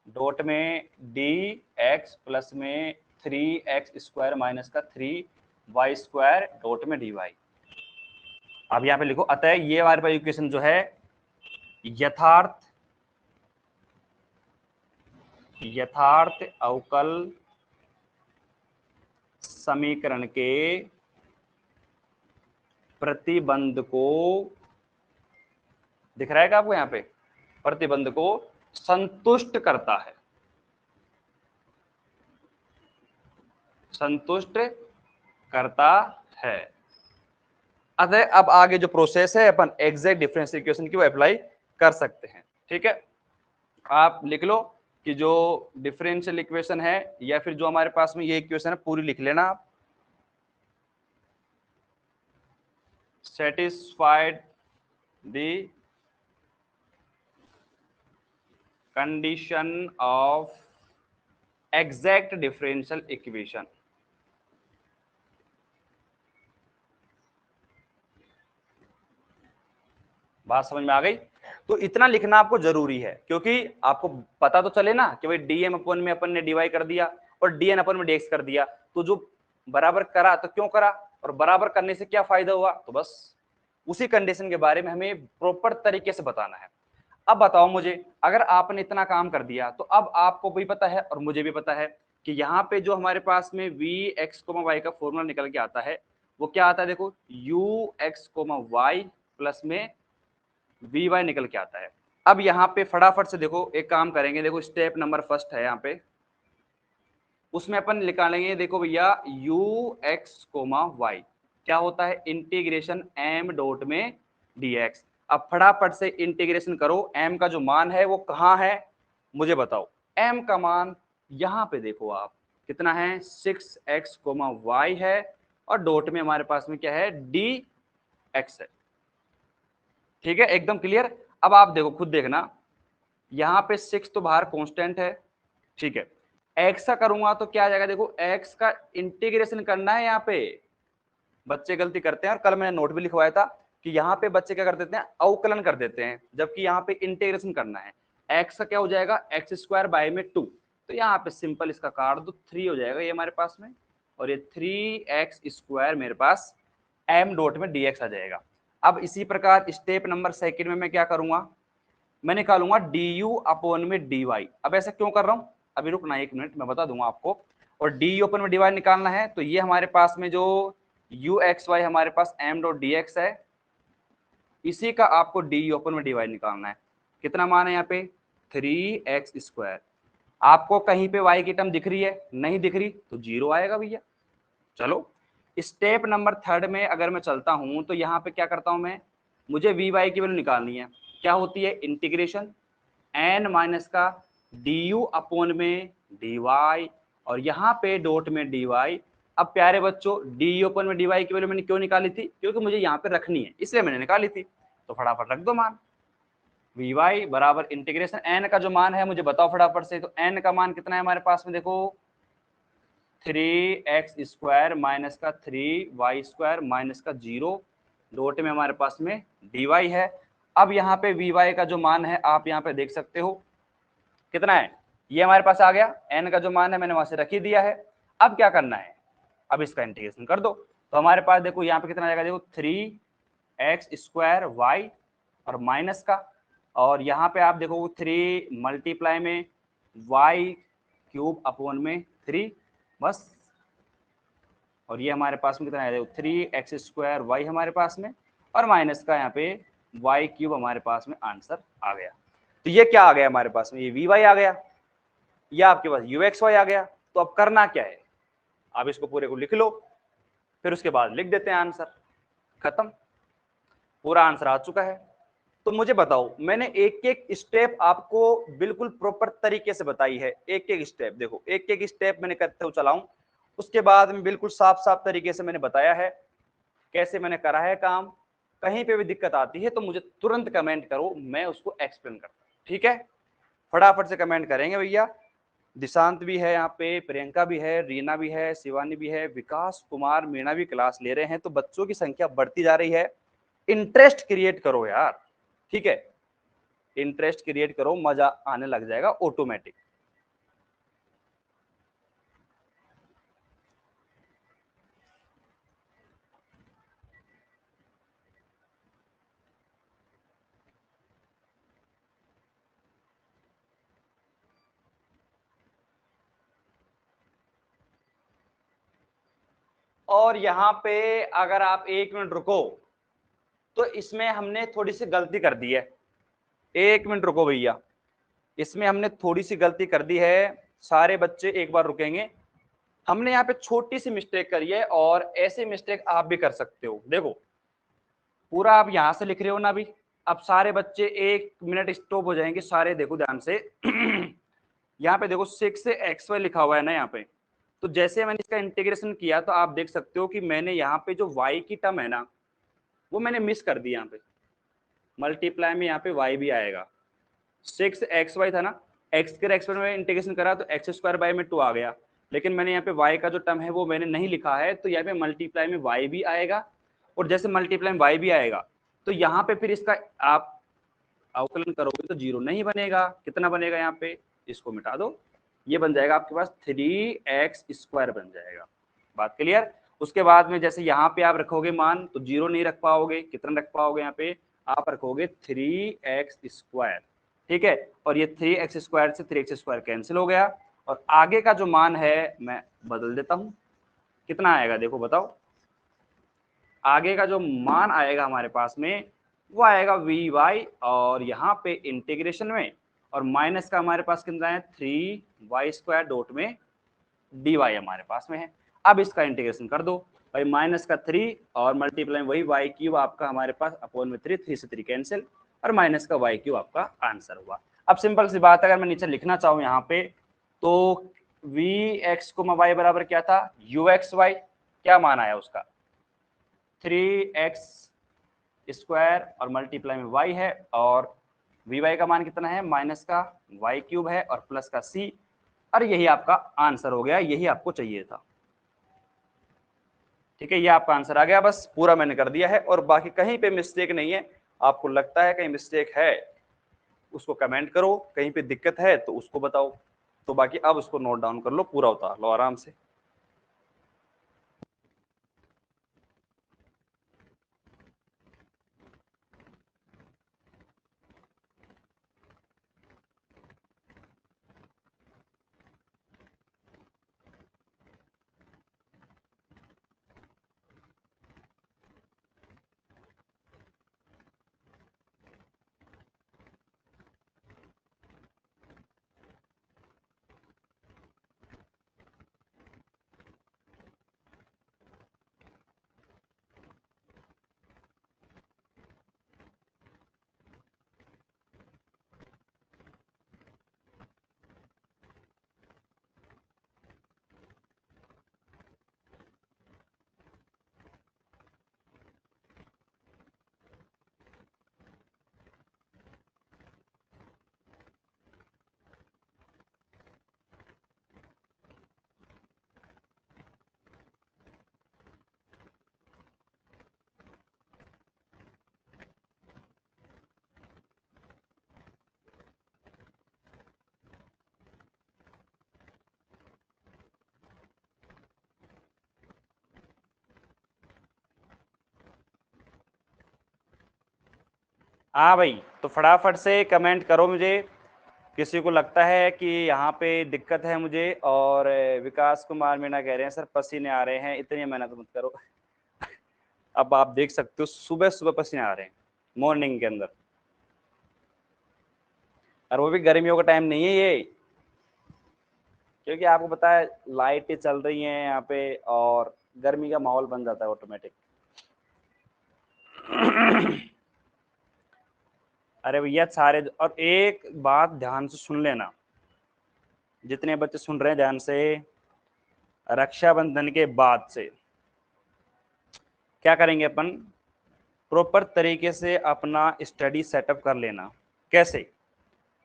डॉट में dx प्लस में 3x² माइनस का 3y² डॉट में dy। अब यहाँ पे लिखो अतः ये हमारे पास इक्वेशन जो है यथार्थ अवकल समीकरण के प्रतिबंध को, दिख रहा है क्या आपको यहाँ पे, प्रतिबंध को संतुष्ट करता है, संतुष्ट करता है। अतः अब आगे जो प्रोसेस है अपन एग्जैक्ट डिफरेंशियल इक्वेशन की वो अप्लाई कर सकते हैं, ठीक है। आप लिख लो कि जो डिफरेंशियल इक्वेशन है या फिर जो हमारे पास में ये इक्वेशन है पूरी लिख लेना आप। Satisfied the condition of exact differential equation. बात समझ में आ गई? तो इतना लिखना आपको जरूरी है क्योंकि आपको पता तो चले ना कि भाई dm अपन में अपन ने dy कर दिया और dn अपन में dx कर दिया, तो जो बराबर करा तो क्यों करा और बराबर करने से क्या फायदा हुआ, तो बस उसी कंडीशन के बारे में हमें प्रॉपर तरीके से बताना है। अब बताओ मुझे, अगर आपने इतना काम कर दिया तो अब आपको भी पता है और मुझे भी पता है कि यहाँ पे जो हमारे पास में वी एक्स कोमा वाई का फॉर्मूला निकल के आता है वो क्या आता है, देखो u x comma y plus में वी वाई निकल के आता है। अब यहाँ पे फटाफट से देखो एक काम करेंगे, देखो स्टेप नंबर फर्स्ट है यहाँ पे, उसमें अपन निकालेंगे, देखो भैया यू एक्स कोमा वाई क्या होता है, इंटीग्रेशन एम डॉट में डी एक्स। अब फटाफट से इंटीग्रेशन करो, एम का जो मान है वो कहाँ है मुझे बताओ। एम का मान यहाँ पे देखो आप कितना है, 6x कोमा वाई है और डॉट में हमारे पास में क्या है, डी एक्स है। ठीक है, एकदम क्लियर। अब आप देखो खुद देखना, यहाँ पे 6 तो बाहर कांस्टेंट है, ठीक है, एक्स का करूंगा तो क्या आ जाएगा, देखो एक्स का इंटीग्रेशन करना है। यहाँ पे बच्चे गलती करते हैं और कल मैंने नोट भी लिखवाया था कि यहाँ पे बच्चे क्या कर देते हैं, अवकलन कर देते हैं, जबकि यहाँ पे इंटीग्रेशन करना है। एक्स का क्या हो जाएगा, एक्स स्क्वायर बाय में 2, तो यहाँ पे सिंपल इसका काट दो, 3 हो जाएगा ये हमारे पास में, और ये 3x स्क्वायर मेरे पास m डॉट में dx आ जाएगा। अब इसी प्रकार स्टेप नंबर सेकंड में मैं क्या करूंगा, मैं निकालूंगा du अपॉन में dy। अब ऐसा क्यों कर रहा हूं, अभी रुकना 1 मिनट, मैं बता दूंगा आपको। और du अपॉन में dy निकालना है तो ये हमारे पास में जो uxy हमारे पास m डॉट dx है, इसी का आपको du अपॉन में dy निकालना है। कितना मान है यहाँ पे, 3x स्क्वायर। आपको कहीं पे y की टर्म दिख रही है, नहीं दिख रही तो 0 आएगा भैया। चलो स्टेप नंबर थर्ड में अगर मैं चलता हूं तो यहाँ पे क्या करता हूं मैं, मुझे वी वाई की वैल्यू निकालनी है, क्या होती है, इंटीग्रेशन एन माइनस का डी यू अपॉन में डी वाई, और यहाँ पे डॉट में डी वाई। अब प्यारे बच्चों डी यू अपॉन में डी वाई की वैल्यू मैंने क्यों निकाली थी, क्योंकि मुझे यहाँ पे रखनी है इसलिए मैंने निकाली थी, तो फटाफट रख दो मान, वी वाई बराबर इंटीग्रेशन एन का जो मान है मुझे बताओ फटाफट से, तो एन का मान कितना है हमारे पास में, देखो 3x स्क्वायर माइनस का 3y स्क्वायर माइनस का 0, डॉट में हमारे पास में dy है। अब यहाँ पे vy का जो मान है आप यहाँ पे देख सकते हो कितना है, ये हमारे पास आ गया, n का जो मान है मैंने वहां से रख ही दिया है। अब क्या करना है, अब इसका इंटीग्रेशन कर दो, तो हमारे पास देखो यहाँ पे कितना आएगा, देखो 3x स्क्वायर y और माइनस का, और यहाँ पे आप देखो 3 मल्टीप्लाई में y क्यूब अपॉन में 3 बस, और ये हमारे पास में कितना है, 3x स्क्वायर वाई हमारे पास में, और माइनस का यहाँ पे y क्यूब हमारे पास में आंसर आ गया। तो ये क्या आ गया हमारे पास में, ये वी वाई आ गया, या आपके पास यू एक्स वाई आ गया। तो अब करना क्या है, आप इसको पूरे को लिख लो, फिर उसके बाद लिख देते हैं आंसर, खत्म, पूरा आंसर आ चुका है। तो मुझे बताओ, मैंने एक एक स्टेप आपको बिल्कुल प्रॉपर तरीके से बताई है, एक एक स्टेप देखो, एक एक स्टेप मैंने करते हुए चलाऊं, उसके बाद में बिल्कुल साफ साफ तरीके से मैंने बताया है कैसे मैंने करा है काम। कहीं पे भी दिक्कत आती है तो मुझे तुरंत कमेंट करो, मैं उसको एक्सप्लेन करता हूँ, ठीक है, फटाफट से कमेंट करेंगे भैया। दिशांत भी है यहाँ पे, प्रियंका भी है, रीना भी है, शिवानी भी है, विकास कुमार मीणा भी क्लास ले रहे हैं, तो बच्चों की संख्या बढ़ती जा रही है। इंटरेस्ट क्रिएट करो यार, ठीक है, इंटरेस्ट क्रिएट करो, मजा आने लग जाएगा ऑटोमेटिक। और यहाँ पे अगर आप 1 मिनट रुको तो इसमें हमने थोड़ी सी गलती कर दी है, 1 मिनट रुको भैया, इसमें हमने थोड़ी सी गलती कर दी है, सारे बच्चे एक बार रुकेंगे। हमने यहाँ पे छोटी सी मिस्टेक करी है और ऐसी मिस्टेक आप भी कर सकते हो। देखो पूरा आप यहाँ से लिख रहे हो ना अभी, अब सारे बच्चे 1 मिनट स्टॉप हो जाएंगे, सारे देखो ध्यान से यहाँ पे देखो 6x लिखा हुआ है ना यहाँ पे, तो जैसे मैंने इसका इंटीग्रेशन किया तो आप देख सकते हो कि मैंने यहाँ पे जो y की टर्म है ना वो मैंने मिस कर दी, यहाँ पे मल्टीप्लाई में यहाँ पे y भी आएगा, 6xy था ना, x के रेस्पेक्ट में इंटीग्रेशन करा तो एक्स स्क्वायर बाय में 2 आ गया, लेकिन मैंने यहाँ पे y का जो टर्म है वो मैंने नहीं लिखा है, तो यहाँ पे मल्टीप्लाई में y भी आएगा, और जैसे मल्टीप्लाई में y भी आएगा तो यहाँ पे फिर इसका आप अवकलन करोगे तो 0 नहीं बनेगा, कितना बनेगा यहाँ पे, इसको मिटा दो, ये बन जाएगा आपके पास 3x स्क्वायर बन जाएगा। बात क्लियर। उसके बाद में जैसे यहाँ पे आप रखोगे मान तो 0 नहीं रख पाओगे, कितना रख पाओगे, यहाँ पे आप रखोगे 3x स्क्वायर, ठीक है, और ये 3x² से 3x² कैंसिल हो गया, और आगे का जो मान है मैं बदल देता हूं, कितना आएगा देखो बताओ, आगे का जो मान आएगा हमारे पास में वो आएगा vy, और यहाँ पे इंटीग्रेशन में, और माइनस का हमारे पास कितना है 3y² डॉट में dy हमारे पास में है। अब इसका इंटीग्रेशन कर दो भाई, माइनस का 3 और मल्टीप्लाई वही y³ आपका हमारे पास अपॉन में 3 से 3 कैंसिल, और माइनस का y³ आपका आंसर हुआ। अब सिंपल सी बात है, अगर मैं नीचे लिखना चाहूँ यहाँ पे तो vx, y बराबर क्या था uxy, क्या मान आया उसका 3x² और मल्टीप्लाई में y है, और vy का मान कितना है माइनस का y³ है और प्लस का c, और यही आपका आंसर हो गया, यही आपको चाहिए था। ठीक है, ये आपका आंसर आ गया, बस पूरा मैंने कर दिया है, और बाकी कहीं पे मिस्टेक नहीं है। आपको लगता है कहीं मिस्टेक है उसको कमेंट करो, कहीं पे दिक्कत है तो उसको बताओ, तो बाकी अब उसको नोट डाउन कर लो, पूरा उतार लो आराम से। हाँ भाई, तो फटाफट से कमेंट करो मुझे, किसी को लगता है कि यहाँ पे दिक्कत है मुझे। और विकास कुमार मीणा कह रहे हैं सर पसीने आ रहे हैं, इतनी मेहनत मत करो। अब आप देख सकते हो सुबह सुबह पसीने आ रहे हैं मॉर्निंग के अंदर, और वो भी गर्मियों का टाइम नहीं है ये, क्योंकि आपको पता है लाइटें चल रही हैं यहाँ पे और गर्मी का माहौल बन जाता है ऑटोमेटिक। अरे भैया सारे, और एक बात ध्यान से सुन लेना, जितने बच्चे सुन रहे हैं ध्यान से, रक्षाबंधन के बाद से क्या करेंगे अपन, प्रॉपर तरीके से अपना स्टडी सेटअप कर लेना। कैसे,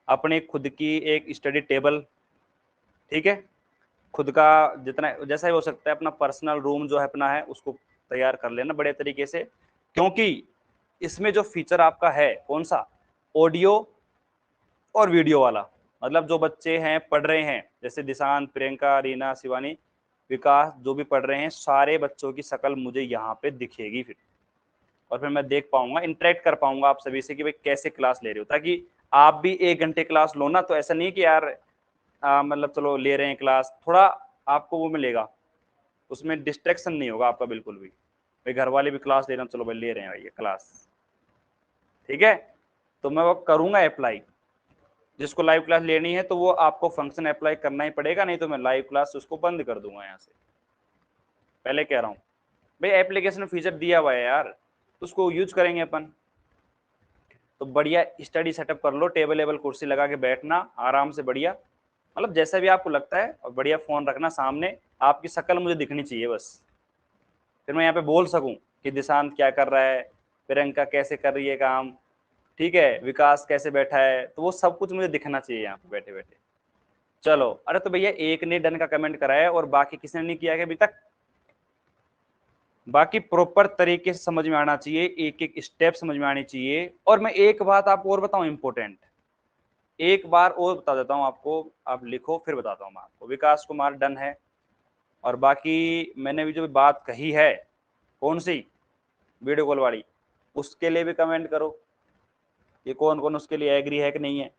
अपने खुद की एक स्टडी टेबल, ठीक है, खुद का जितना जैसा ही हो सकता है अपना पर्सनल रूम जो है अपना है उसको तैयार कर लेना बड़े तरीके से, क्योंकि इसमें जो फीचर आपका है कौन सा, ऑडियो और वीडियो वाला, मतलब जो बच्चे हैं पढ़ रहे हैं, जैसे दिशांत, प्रियंका, रीना, शिवानी, विकास, जो भी पढ़ रहे हैं सारे बच्चों की शक्ल मुझे यहाँ पे दिखेगी फिर, और फिर मैं देख पाऊंगा, इंटरेक्ट कर पाऊंगा आप सभी से कि भाई कैसे क्लास ले रहे हो, ताकि आप भी 1 घंटे क्लास लो ना, तो ऐसा नहीं कि यार मतलब चलो ले रहे हैं क्लास, थोड़ा आपको वो मिलेगा, उसमें डिस्ट्रैक्शन नहीं होगा आपका बिल्कुल भी, भाई घर वाले भी क्लास ले रहे हैं, चलो भाई ले रहे हैं भाई क्लास, ठीक है। तो मैं वो करूंगा अप्लाई, जिसको लाइव क्लास लेनी है तो वो आपको फंक्शन अप्लाई करना ही पड़ेगा, नहीं तो मैं लाइव क्लास उसको बंद कर दूंगा यहाँ से, पहले कह रहा हूँ भाई, एप्लीकेशन में फीचर दिया हुआ है यार, उसको यूज करेंगे अपन। तो बढ़िया स्टडी सेटअप कर लो, टेबल एबल कुर्सी लगा के बैठना आराम से, बढ़िया, मतलब जैसा भी आपको लगता है, और बढ़िया फोन रखना सामने, आपकी शक्ल मुझे दिखनी चाहिए बस, फिर मैं यहाँ पे बोल सकूं कि दिशांत क्या कर रहा है, प्रियंका कैसे कर रही है काम, ठीक है, विकास कैसे बैठा है, तो वो सब कुछ मुझे दिखना चाहिए यहाँ पे बैठे बैठे। चलो, अरे तो भैया एक ने डन का कमेंट करा है और बाकी किसी ने नहीं किया है अभी तक, बाकी प्रॉपर तरीके से समझ में आना चाहिए, एक एक स्टेप समझ में आनी चाहिए। और मैं एक बात आपको और बताऊं इंपॉर्टेंट, एक बार और बता देता हूं आपको, आप लिखो फिर बताता हूं मैं आपको। विकास कुमार डन है, और बाकी मैंने भी जो बात कही है, कौन सी, वीडियो कॉल वाली, उसके लिए भी कमेंट करो, ये कौन कौन उसके लिए एग्री है कि नहीं है।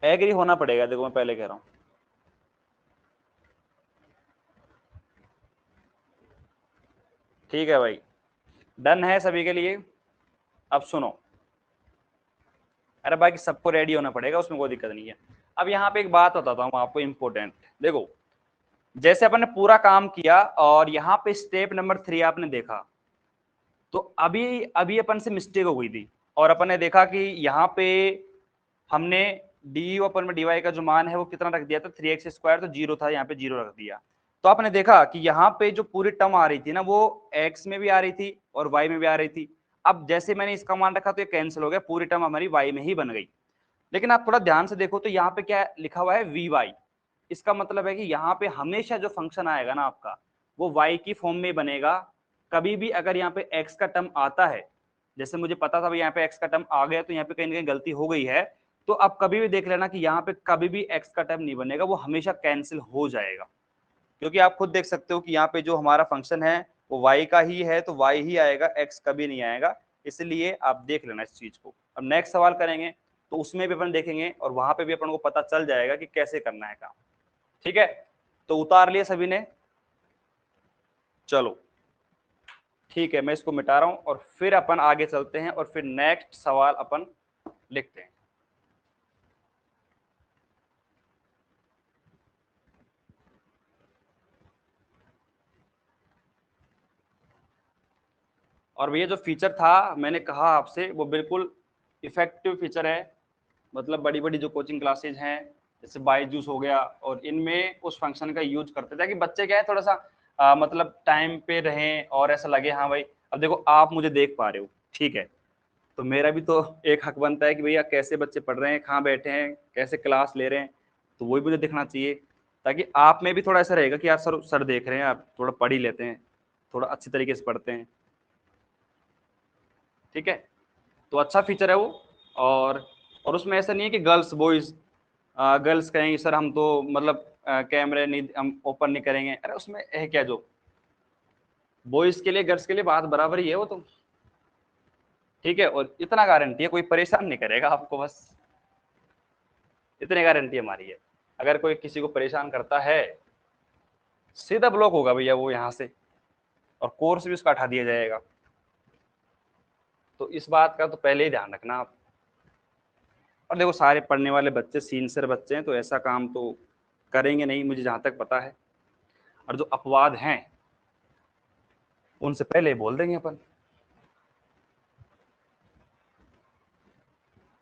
एग्री होना पड़ेगा, देखो मैं पहले कह रहा हूं। ठीक है भाई, डन है सभी के लिए। अब सुनो, अरे बाकी सबको रेडी होना पड़ेगा, उसमें कोई दिक्कत नहीं है। अब यहाँ पे एक बात बताता हूँ आपको इंपॉर्टेंट, देखो जैसे अपन ने पूरा काम किया और यहाँ पे स्टेप नंबर 3 आपने देखा, तो अभी अभी अपन से मिस्टेक हो गई थी और अपन ने देखा कि यहाँ पे हमने डी अपन में dy का जो मान है वो कितना रख दिया था 3x², तो 0 था, यहाँ पे 0 रख दिया। तो आपने देखा कि यहाँ पे जो पूरी टर्म आ रही थी ना वो x में भी आ रही थी और y में भी आ रही थी। अब जैसे मैंने इसका मान रखा तो ये कैंसिल हो गया, पूरी टर्म हमारी y में ही बन गई। लेकिन आप थोड़ा ध्यान से देखो तो यहाँ पे क्या लिखा हुआ है vy, इसका मतलब है कि यहाँ पे हमेशा जो फंक्शन आएगा ना आपका वो y की फॉर्म में बनेगा। कभी भी अगर यहाँ पे x का टर्म आता है, जैसे मुझे पता था भाई यहाँ पे x का टर्म आ गया तो यहाँ पे कहीं ना कहीं गलती हो गई है, तो अब कभी भी देख लेना कि यहाँ पे कभी भी x का टर्म नहीं बनेगा, वो हमेशा कैंसिल हो जाएगा। क्योंकि आप खुद देख सकते हो कि यहाँ पे जो हमारा फंक्शन है वो y का ही है, तो y ही आएगा, x कभी नहीं आएगा। इसलिए आप देख लेना इस चीज को। अब नेक्स्ट सवाल करेंगे तो उसमें भी अपन देखेंगे और वहां पे भी अपन को पता चल जाएगा कि कैसे करना है काम। ठीक है, तो उतार लिए सभी ने? चलो ठीक है, मैं इसको मिटा रहा हूं और फिर अपन आगे चलते हैं और फिर नेक्स्ट सवाल अपन लिखते हैं। और भैया जो फीचर था मैंने कहा आपसे वो बिल्कुल इफेक्टिव फीचर है। मतलब बड़ी बड़ी जो कोचिंग क्लासेज हैं जैसे बायजूस हो गया, और इनमें उस फंक्शन का यूज करते थे कि बच्चे क्या है थोड़ा सा मतलब टाइम पे रहें और ऐसा लगे हाँ भाई अब देखो आप मुझे देख पा रहे हो, ठीक है, तो मेरा भी तो एक हक बनता है कि भैया कैसे बच्चे पढ़ रहे हैं, कहाँ बैठे हैं, कैसे क्लास ले रहे हैं, तो वही मुझे दिखना चाहिए। ताकि आप में भी थोड़ा ऐसा रहेगा कि यार सर सर देख रहे हैं, आप थोड़ा पढ़ ही लेते हैं, थोड़ा अच्छी तरीके से पढ़ते हैं। ठीक है, तो अच्छा फीचर है वो। और उसमें ऐसा नहीं है कि गर्ल्स बॉयज, गर्ल्स कहेंगे सर हम तो मतलब कैमरे नहीं हम ओपन नहीं करेंगे, अरे उसमें है क्या, जो बॉयज के लिए गर्ल्स के लिए बात बराबर ही है वो तो। ठीक है, और इतना गारंटी है कोई परेशान नहीं करेगा आपको, बस इतनी गारंटी हमारी है। अगर कोई किसी को परेशान करता है सीधा ब्लॉक होगा भैया वो यहाँ से, और कोर्स भी उसका हटा दिया जाएगा। तो इस बात का तो पहले ही ध्यान रखना आप। और देखो सारे पढ़ने वाले बच्चे सिंसियर बच्चे हैं, तो ऐसा काम तो करेंगे नहीं मुझे जहां तक पता है। और जो अपवाद हैं उनसे पहले बोल देंगे अपन।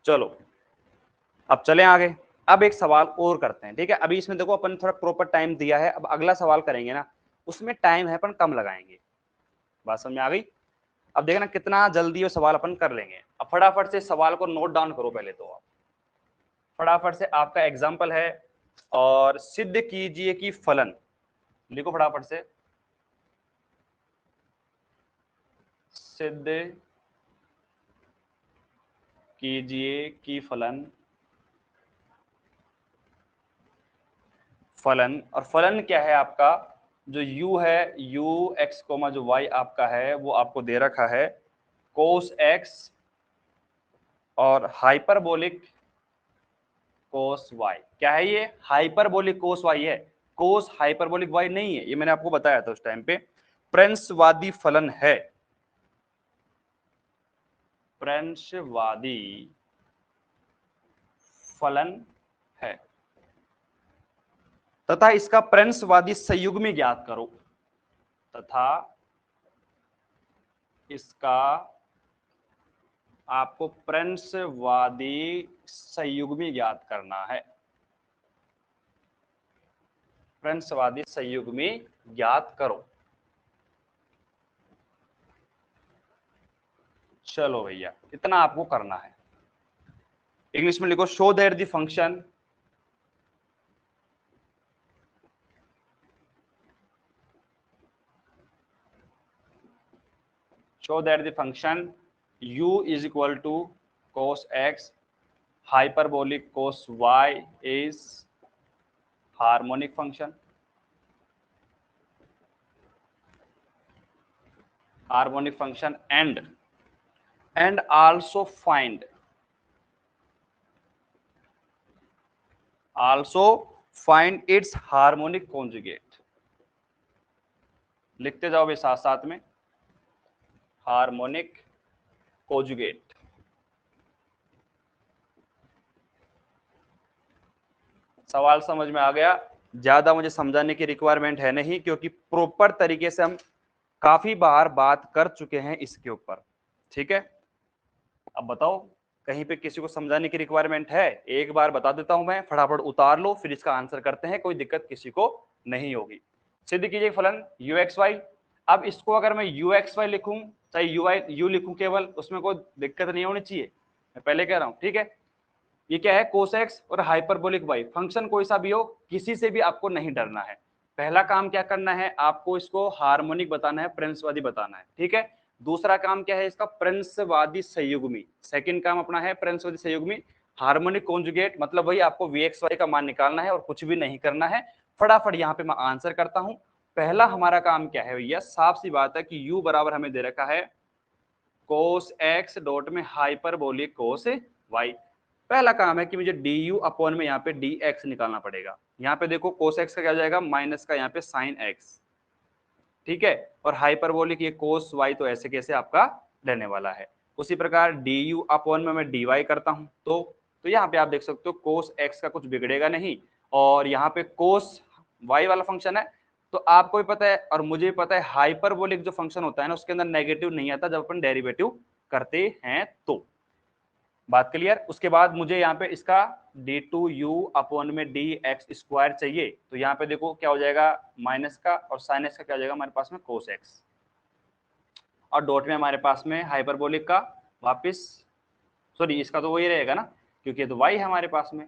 चलो अब चलें आगे। अब एक सवाल और करते हैं, ठीक है। अभी इसमें देखो अपन थोड़ा प्रॉपर टाइम दिया है, अब अगला सवाल करेंगे ना उसमें टाइम है अपन कम लगाएंगे। बात समझ में आ गई? अब देखना कितना जल्दी वो सवाल अपन कर लेंगे। अब फटाफट से सवाल को नोट डाउन करो पहले तो आप, फटाफट से। आपका एग्जाम्पल है और सिद्ध कीजिए कि फलन, लिखो फटाफट से। सिद्ध कीजिए कि फलन, फलन और फलन क्या है आपका, जो u है u x कोमा जो y आपका है वो आपको दे रखा है कोस x और हाइपरबोलिक कोस y। क्या है ये? हाइपरबोलिक कोस y है, कोस हाइपरबोलिक y नहीं है, ये मैंने आपको बताया था उस टाइम पे। प्रंशवादी फलन है, प्रंशवादी फलन है, तथा इसका प्रंशवादी संयुग्मी ज्ञात करो, तथा इसका आपको प्रंशवादी संयुग्मी ज्ञात करना है, प्रंशवादी संयुग्मी ज्ञात करो। चलो भैया इतना आपको करना है। इंग्लिश में लिखो show that the function, show that the function u is equal to cos x hyperbolic cos y is harmonic function, harmonic function, and also find also find its harmonic conjugate. लिखते जाओ भी साथ साथ में, harmonic conjugate. सवाल समझ में आ गया? ज्यादा मुझे समझाने की रिक्वायरमेंट है नहीं, क्योंकि प्रॉपर तरीके से हम काफी बार बात कर चुके हैं इसके ऊपर। ठीक है, अब बताओ कहीं पे किसी को समझाने की रिक्वायरमेंट है? एक बार बता देता हूं मैं, फटाफट उतार लो, फिर इसका आंसर करते हैं, कोई दिक्कत किसी को नहीं होगी। सिद्ध कीजिए फलन यू एक्स वाई। अब इसको अगर मैं यू एक्स वाई लिखूं, चाहे यू वाई यू लिखूं केवल, उसमें कोई दिक्कत नहीं होनी चाहिए, मैं पहले कह रहा हूं। ठीक है, ये क्या है, कोस एक्स और हाइपरबोलिक वाई, फंक्शन कोई सा भी हो, किसी से भी आपको नहीं डरना है। पहला काम क्या करना है, आपको इसको हार्मोनिक बताना है, प्रिंसवादी बताना है। ठीक है, दूसरा काम क्या है इसका, प्रिंसवादी संयुग्मी। सेकंड काम अपना है प्रिंसवादी संयुग्मी। हार्मोनिक कॉन्जुगेट मतलब वही आपको वीएक्सवाई का मान निकालना है और कुछ भी नहीं करना है। फटाफट यहाँ पे मैं आंसर करता हूं। पहला हमारा काम क्या है भैया, साफ सी बात है कि u बराबर हमें दे रखा है कोस एक्स डॉट में हाइपरबोलिक कोस वाई। पहला काम है कि मुझे डी यू अपॉन में यहाँ पे डी एक्स निकालना पड़ेगा। यहाँ पे देखो कोस एक्स का क्या हो जाएगा, माइनस का यहाँ पे साइन एक्स। ठीक है, और हाइपरबोलिक ये कोस वाई तो ऐसे कैसे आपका रहने वाला है। उसी प्रकार डी यू अपॉन में मैं डी वाई करता हूँ, तो यहाँ पे आप देख सकते हो कोस एक्स का कुछ बिगड़ेगा नहीं, और यहाँ पे कोस वाई वाला फंक्शन है। तो आपको भी पता है और मुझे भी पता है, हाइपरबोलिक जो फंक्शन होता है ना, उसके अंदर नेगेटिव नहीं आता जब अपन डेरिवेटिव करते हैं। तो बात क्लियर? उसके बाद मुझे यहाँ पे इसका डी टू यू अपॉन में डी एक्स स्क्वायर चाहिए, तो यहाँ पे देखो क्या हो जाएगा, माइनस का और साइन एक्स का क्या हो जाएगा हमारे पास में, कोस एक्स, और डॉट में हमारे पास में हाइपरबोलिक का वापस, सॉरी इसका तो वही रहेगा ना, क्योंकि ये तो वाई है हमारे पास में,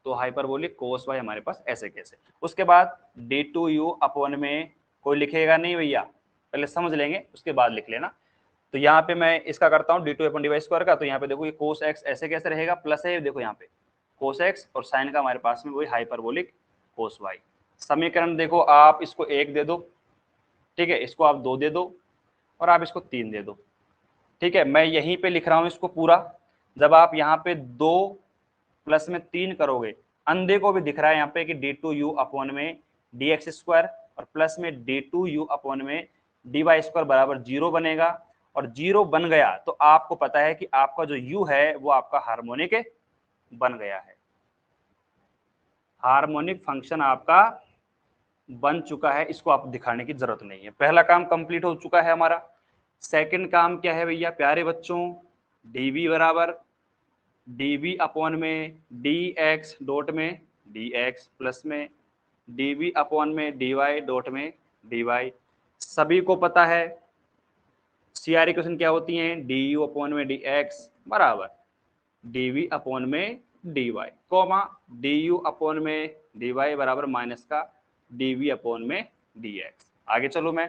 तो हाइपरबोलिक कोस वाई हमारे पास ऐसे कैसे। उसके बाद डी टू यू अपॉन में कोई लिखेगा नहीं भैया, पहले समझ लेंगे उसके बाद लिख लेना। तो यहाँ पे मैं इसका करता हूँ d two upon d y square का, तो यहाँ पे देखो ये कोस एक्स ऐसे कैसे रहेगा, प्लस है देखो यहाँ पे कोस एक्स और साइन का हमारे पास में वही हाइपरबोलिक कोस वाई। समीकरण देखो, आप इसको 1 दे दो, ठीक है, इसको आप 2 दे दो, और आप इसको 3 दे दो। ठीक है, मैं यहीं पे लिख रहा हूँ इसको पूरा। जब आप यहाँ पे 2 प्लस में 3 करोगे, अंधे को भी दिख रहा है यहाँ पे कि डी टू यू अपॉन में डी एक्स स्क्वायर और प्लस में डी टू यू अपॉन में डी वाई स्क्वायर बराबर 0 बनेगा, और 0 बन गया तो आपको पता है कि आपका जो u है वो आपका हार्मोनिक बन गया है। हार्मोनिक फंक्शन आपका बन चुका है, इसको आप दिखाने की जरूरत नहीं है। पहला काम कंप्लीट हो चुका है हमारा। सेकंड काम क्या है भैया प्यारे बच्चों, dv बराबर dv अपॉन में dx डॉट में dx प्लस में dv अपॉन में dy डॉट में dy। सभी को पता है सीआर इक्वेशन क्या होती है, du अपॉन में dx बराबर dv अपॉन में dy, कोमा du अपॉन में dy बराबर माइनस का dv अपॉन में dx। आगे चलो, मैं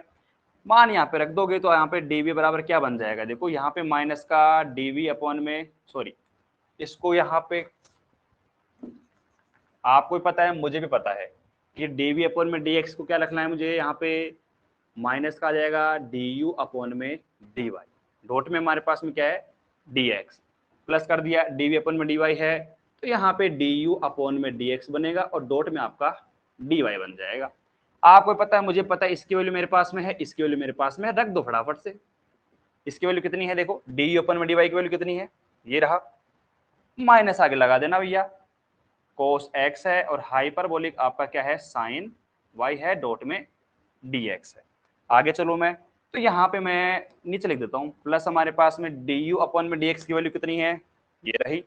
मान यहाँ पे रख दोगे तो यहाँ पे dv बराबर क्या बन जाएगा, देखो यहाँ पे माइनस का dv अपॉन में, सॉरी इसको यहाँ पे आपको भी पता है मुझे भी पता है कि dv अपॉन में dx को क्या रखना है मुझे, यहाँ पे माइनस का आ जाएगा du अपॉन में dy, डॉट में हमारे पास में क्या है dx, प्लस कर दिया dv अपॉन में dy है, तो यहाँ पे du अपॉन में dx बनेगा और डॉट में आपका dy बन जाएगा। आपको पता है मुझे पता है, इसकी वैल्यू मेरे पास में है, इसकी वैल्यू मेरे पास में है, रख दो फटाफट से। इसकी वैल्यू कितनी है, देखो du अपॉन में dy की वैल्यू कितनी है, ये रहा, माइनस आगे लगा देना भैया, कोस एक्स है और हाइपरबोलिक आपका क्या है साइन वाई है, डॉट में dx है। आगे चलो, मैं तो यहाँ पे मैं नीचे लिख देता हूँ, प्लस हमारे पास में du अपॉन में dx की वैल्यू कितनी है, ये रही,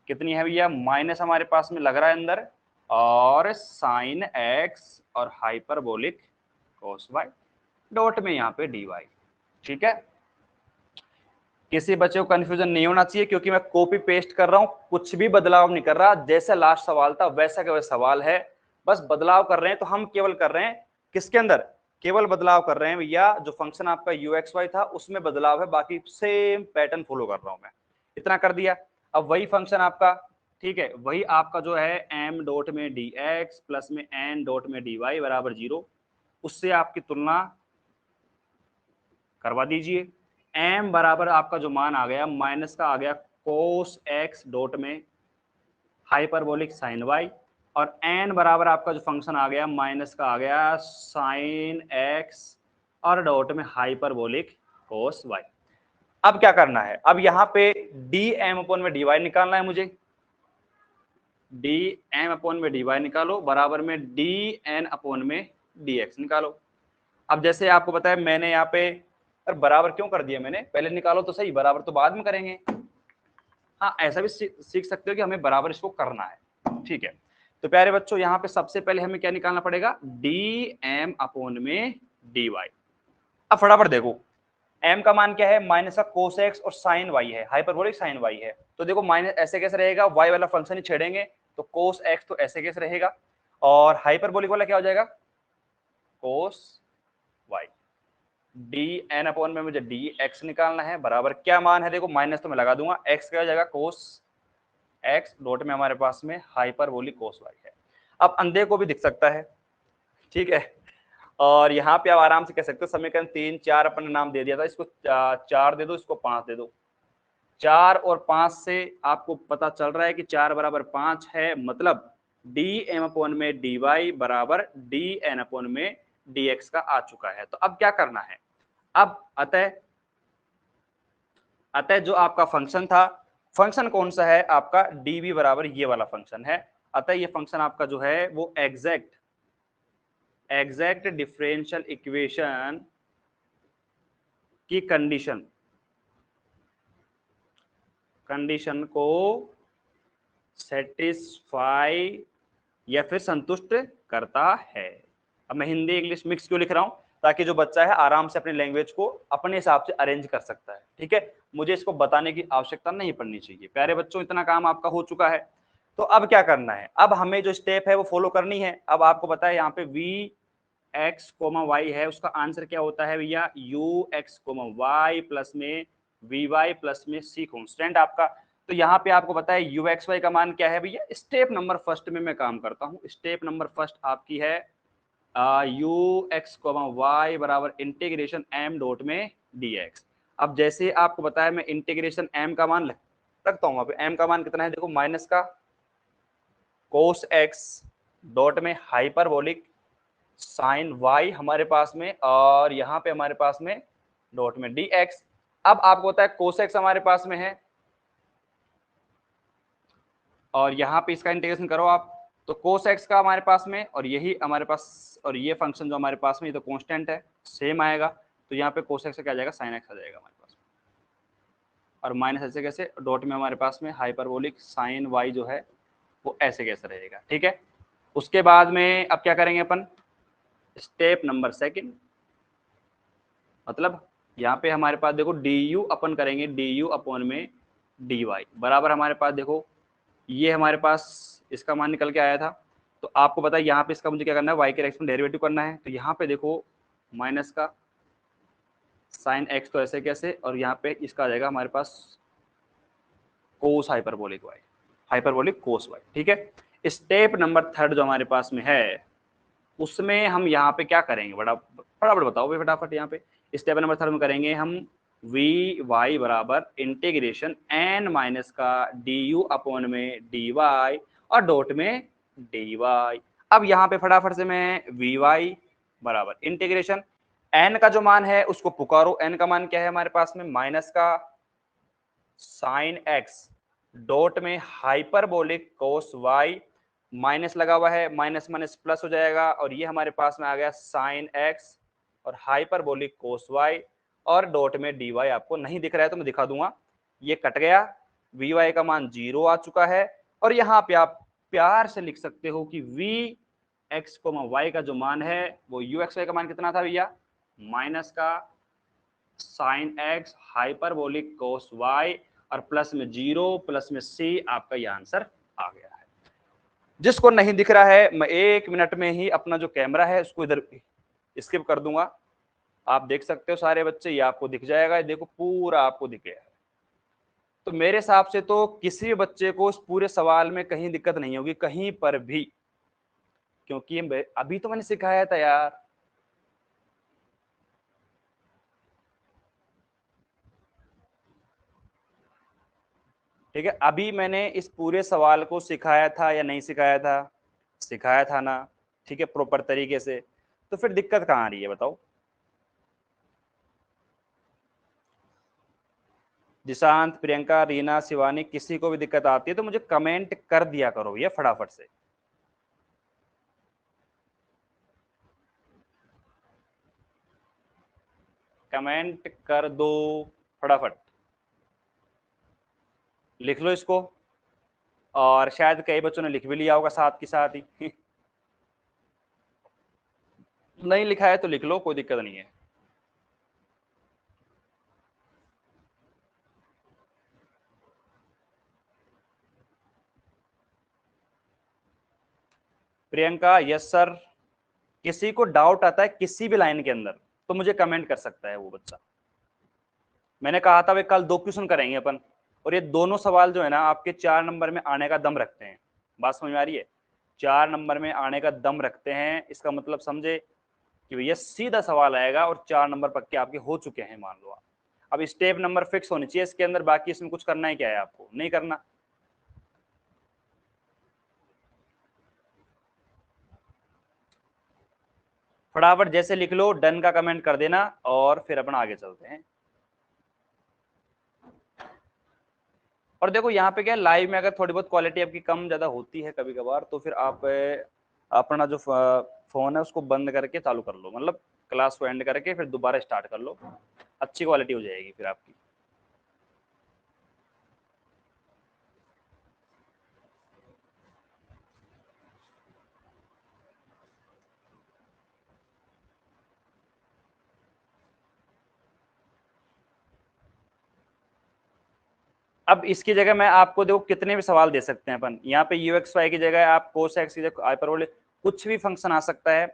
कितनी है भैया, माइनस हमारे पास में लग रहा है अंदर, और साइन एक्स और हाइपरबोलिक कोस वाई, डॉट में यहाँ पे dy। ठीक है, किसी बच्चे को कंफ्यूजन नहीं होना चाहिए, क्योंकि मैं कॉपी पेस्ट कर रहा हूं, कुछ भी बदलाव नहीं कर रहा, जैसा लास्ट सवाल था वैसा का वैसा सवाल है, बस बदलाव कर रहे हैं। तो हम केवल कर रहे हैं किसके अंदर, केवल बदलाव कर रहे हैं भैया, जो फंक्शन आपका ux y था उसमें बदलाव है, बाकी सेम पैटर्न फॉलो कर रहा हूं मैं, इतना कर दिया। अब वही फंक्शन आपका, ठीक है, वही आपका जो है m डॉट में dx प्लस में n डॉट में dy बराबर 0, उससे आपकी तुलना करवा दीजिए। m बराबर आपका जो मान आ गया, माइनस का आ गया कोस x डॉट में हाइपरबोलिक साइन y, और n बराबर आपका जो फंक्शन आ गया माइनस का आ गया साइन x और डॉट में हाइपरबोलिक कोस y। अब क्या करना है, अब यहाँ पे dm अपॉन में dy निकालना है मुझे। dm अपॉन में dy निकालो बराबर में dn अपॉन में dx निकालो। अब जैसे आपको पता है मैंने यहाँ पे बराबर क्यों कर दिया मैंने, पहले निकालो तो सही, बराबर तो बाद में करेंगे। हाँ ऐसा भी सीख सकते हो कि हमें बराबर इसको करना है, ठीक है। तो प्यारे बच्चों यहाँ पे सबसे पहले हमें क्या निकालना पड़ेगा, dm अपॉन में dy। अब फटाफट देखो m का मान क्या है, माइनस का कोस x और साइन y है, हाइपरबोलिक साइन y है। तो देखो माइनस ऐसे कैसे रहेगा, y वाला फंक्शन ही छेड़ेंगे तो कोस x तो ऐसे कैसे रहेगा, और हाइपरबोलिक वाला क्या हो जाएगा कोस y। dn अपॉन में मुझे dx निकालना है बराबर क्या मान है, देखो माइनस तो मैं लगा दूंगा, x क्या हो जाएगा कोस x डॉट में हमारे पास में हाइपरबोलिक कोस y है। अब अंधे को भी दिख सकता है, ठीक है। और यहाँ पे आप आराम से कह सकते हो समीकरण 3 4 अपन ने नाम दे दिया था, इसको 4 दे दो, इसको 5 दे दो। 4 और 5 से आपको पता चल रहा है कि 4 बराबर 5 है, मतलब dm अपॉन में dy बराबर dn अपॉन में dx का आ चुका है। तो अब क्या करना है, अब अतः जो आपका फंक्शन था, फंक्शन कौन सा है आपका, dv बराबर ये वाला फंक्शन है। अतः ये फंक्शन आपका जो है वो एग्जैक्ट डिफरेंशियल इक्वेशन की कंडीशन को सेटिस्फाई या फिर संतुष्ट करता है। अब मैं हिंदी इंग्लिश मिक्स क्यों लिख रहा हूं, ताकि जो बच्चा है आराम से अपनी लैंग्वेज को अपने हिसाब से अरेंज कर सकता है, ठीक है। मुझे इसको बताने की आवश्यकता नहीं पड़नी चाहिए। प्यारे बच्चों इतना काम आपका हो चुका है। तो अब क्या करना है, अब हमें जो स्टेप है वो फॉलो करनी है। अब आपको पता है यहाँ पे वी एक्स कोमा वाई है, उसका आंसर क्या होता है भैया, u x comma y plus में वी वाई प्लस में सी कॉन्स्टेंट आपका। तो यहाँ पे आपको पता है यू एक्स वाई का मान क्या है भैया, स्टेप नंबर फर्स्ट में मैं काम करता हूँ। स्टेप नंबर फर्स्ट आपकी है यू एक्स कोमा वाई बराबर इंटीग्रेशन एम डॉट में डी एक्स। अब जैसे आपको बताया मैं इंटीग्रेशन एम का मान रखता हूँ, वहां पे एम का मान कितना है, देखो माइनस का कोस एक्स डॉट में हाइपरबोलिक साइन y हमारे पास में, और यहाँ पे हमारे पास में डॉट में dx। अब आपको होता है कोस एक्स हमारे पास में है, और यहाँ पे इसका इंटीग्रेशन करो आप, तो कोस एक्स का हमारे पास में, और यही हमारे पास, और ये फंक्शन जो हमारे पास में ये तो कांस्टेंट है, सेम आएगा। तो यहाँ पे कोस एक्स क्या आ जाएगा, साइन एक्स आ जाएगा हमारे पास, और माइनस ऐसे कैसे डॉट में हमारे पास में हाइपरबोलिक साइन y जो है वो ऐसे कैसे रहेगा, ठीक है। उसके बाद में अब क्या करेंगे अपन, स्टेप नंबर सेकंड, मतलब यहाँ पे हमारे पास देखो डी यू अपन करेंगे, डी यू अपॉन में डी वाई बराबर हमारे पास देखो ये हमारे पास इसका मान निकल के आया था। तो आपको पता है यहाँ पे इसका मुझे क्या करना है, वाई के रेस्पेक्ट में डेरिवेटिव करना है। तो यहाँ पे देखो माइनस का साइन एक्स तो ऐसे कैसे, और यहाँ पे इसका आ जाएगा हमारे पास cos hyperbolic Y, hyperbolic cos y, ठीक है। स्टेप नंबर थर्ड जो हमारे पास में है उसमें हम यहाँ पे क्या करेंगे, बड़ा फटाफट बताओ भाई फटाफट। यहाँ पे स्टेप नंबर थर्ड में करेंगे हम वी वाई बराबर इंटीग्रेशन एन माइनस का डी यू अपॉन में डी वाई और डॉट में डी वाई। अब यहाँ पे फटाफट से मैं वी वाई बराबर इंटीग्रेशन एन का जो मान है उसको पुकारो, एन का मान क्या है हमारे पास में, माइनस का साइन एक्स डॉट में हाइपरबोलिक कोस वाई, माइनस लगा हुआ है, माइनस माइनस प्लस हो जाएगा, और ये हमारे पास में आ गया साइन एक्स और हाइपरबोलिक कोस वाई, और डॉट में डी वाई आपको नहीं दिख रहा है तो मैं दिखा दूंगा, ये कट गया, वी वाई का मान 0 आ चुका है। और यहाँ पे आप प्यार से लिख सकते हो कि वी एक्स कोमा वाई का जो मान है वो यू एक्स वाई का मान कितना था भैया, माइनस का sine x hyperbolic cos y और प्लस में 0 प्लस में सी, आपका ये आंसर आ गया है। जिसको नहीं दिख रहा है मैं 1 मिनट में ही अपना जो कैमरा है उसको इधर स्किप कर दूंगा, आप देख सकते हो सारे बच्चे, ये आपको दिख जाएगा, ये देखो पूरा आपको दिख गया है। तो मेरे हिसाब से तो किसी भी बच्चे को इस पूरे सवाल में कहीं दिक्कत नहीं होगी कहीं पर भी, क्योंकि अभी तो मैंने सिखाया था यार। ठीक है, अभी मैंने इस पूरे सवाल को सिखाया था या नहीं सिखाया था, सिखाया था ना, ठीक है, प्रॉपर तरीके से, तो फिर दिक्कत कहाँ आ रही है बताओ। जिशांत, प्रियंका, रीना, शिवानी, किसी को भी दिक्कत आती है तो मुझे कमेंट कर दिया करो ये फटाफट से। कमेंट कर दो फटाफट, लिख लो इसको। और शायद कई बच्चों ने लिख भी लिया होगा साथ के साथ ही नहीं लिखा है तो लिख लो, कोई दिक्कत नहीं है। Priyanka, yes sir. किसी को डाउट आता है किसी भी लाइन के अंदर तो मुझे कमेंट कर सकता है वो बच्चा। मैंने कहा था वे कल 2 क्वेश्चन करेंगे अपन, और ये दोनों सवाल जो है ना आपके 4 नंबर में आने का दम रखते हैं। बात समझ में आ रही है? 4 नंबर में आने का दम रखते हैं, इसका मतलब समझे कि भैया सीधा सवाल आएगा और 4 नंबर पक्के आपके हो चुके हैं मान लो आप। अब स्टेप नंबर फिक्स होनी चाहिए इसके अंदर, बाकी इसमें कुछ करना ही क्या है, आपको नहीं करना। फटाफट जैसे लिख लो, डन का कमेंट कर देना और फिर अपन आगे चलते हैं। और देखो यहाँ पे क्या है, लाइव में अगर थोड़ी बहुत क्वालिटी आपकी कम ज्यादा होती है कभी कभार, तो फिर आप अपना जो फोन है उसको बंद करके चालू कर लो, मतलब क्लास को एंड करके फिर दोबारा स्टार्ट कर लो, अच्छी क्वालिटी हो जाएगी फिर आपकी। अब इसकी जगह मैं आपको देखो कितने भी सवाल दे सकते हैं अपन, यहाँ पे UXY की जगह आप कोस एक्स की जगह हाइपरबोलिक, कुछ भी फंक्शन आ सकता है,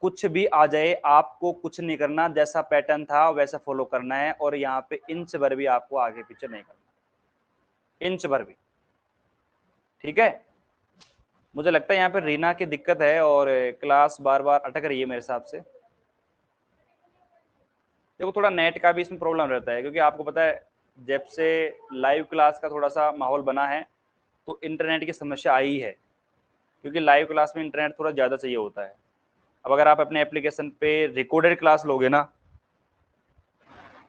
कुछ भी आ जाए, आपको कुछ नहीं करना, जैसा पैटर्न था वैसा फॉलो करना है, और यहाँ पे इंच भर भी आपको आगे पीछे नहीं करना, इंच भर भी, ठीक है। मुझे लगता है यहाँ पे रीना की दिक्कत है और क्लास बार बार अटक रही है मेरे हिसाब से। देखो थोड़ा नेट का भी इसमें प्रॉब्लम रहता है, क्योंकि आपको पता है जब से लाइव क्लास का थोड़ा सा माहौल बना है तो इंटरनेट की समस्या आई है, क्योंकि लाइव क्लास में इंटरनेट थोड़ा ज़्यादा चाहिए होता है। अब अगर आप अपने एप्लीकेशन पे रिकॉर्डेड क्लास लोगे ना,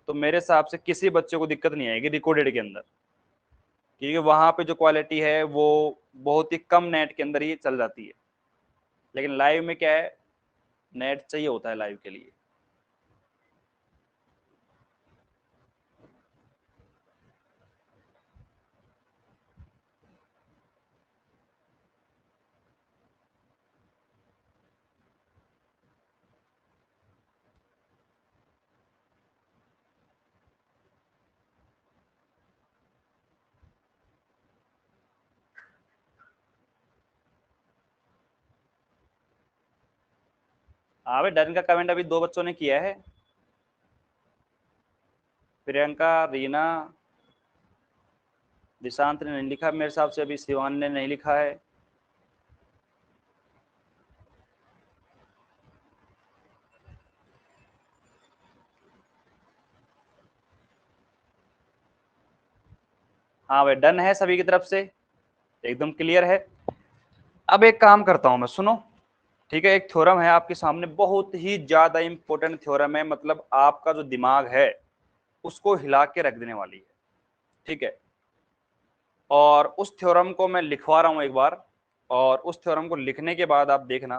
तो मेरे हिसाब से किसी बच्चे को दिक्कत नहीं आएगी रिकॉर्डेड के अंदर, क्योंकि वहाँ पे जो क्वालिटी है वो बहुत ही कम नेट के अंदर ही चल जाती है। लेकिन लाइव में क्या है, नेट चाहिए होता है लाइव के लिए। हाँ भाई, डन का कमेंट अभी 2 बच्चों ने किया है, प्रियंका, रीना, दिशांत ने नहीं लिखा मेरे हिसाब से, अभी शिवान ने नहीं लिखा है। हाँ भाई डन है सभी की तरफ से, एकदम क्लियर है। अब एक काम करता हूं मैं, सुनो, ठीक है, एक थ्योरम है आपके सामने, बहुत ही ज्यादा इंपॉर्टेंट थ्योरम है, मतलब आपका जो दिमाग है उसको हिला के रख देने वाली है, ठीक है। और उस थ्योरम को मैं लिखवा रहा हूं एक बार, और उस थ्योरम को लिखने के बाद आप देखना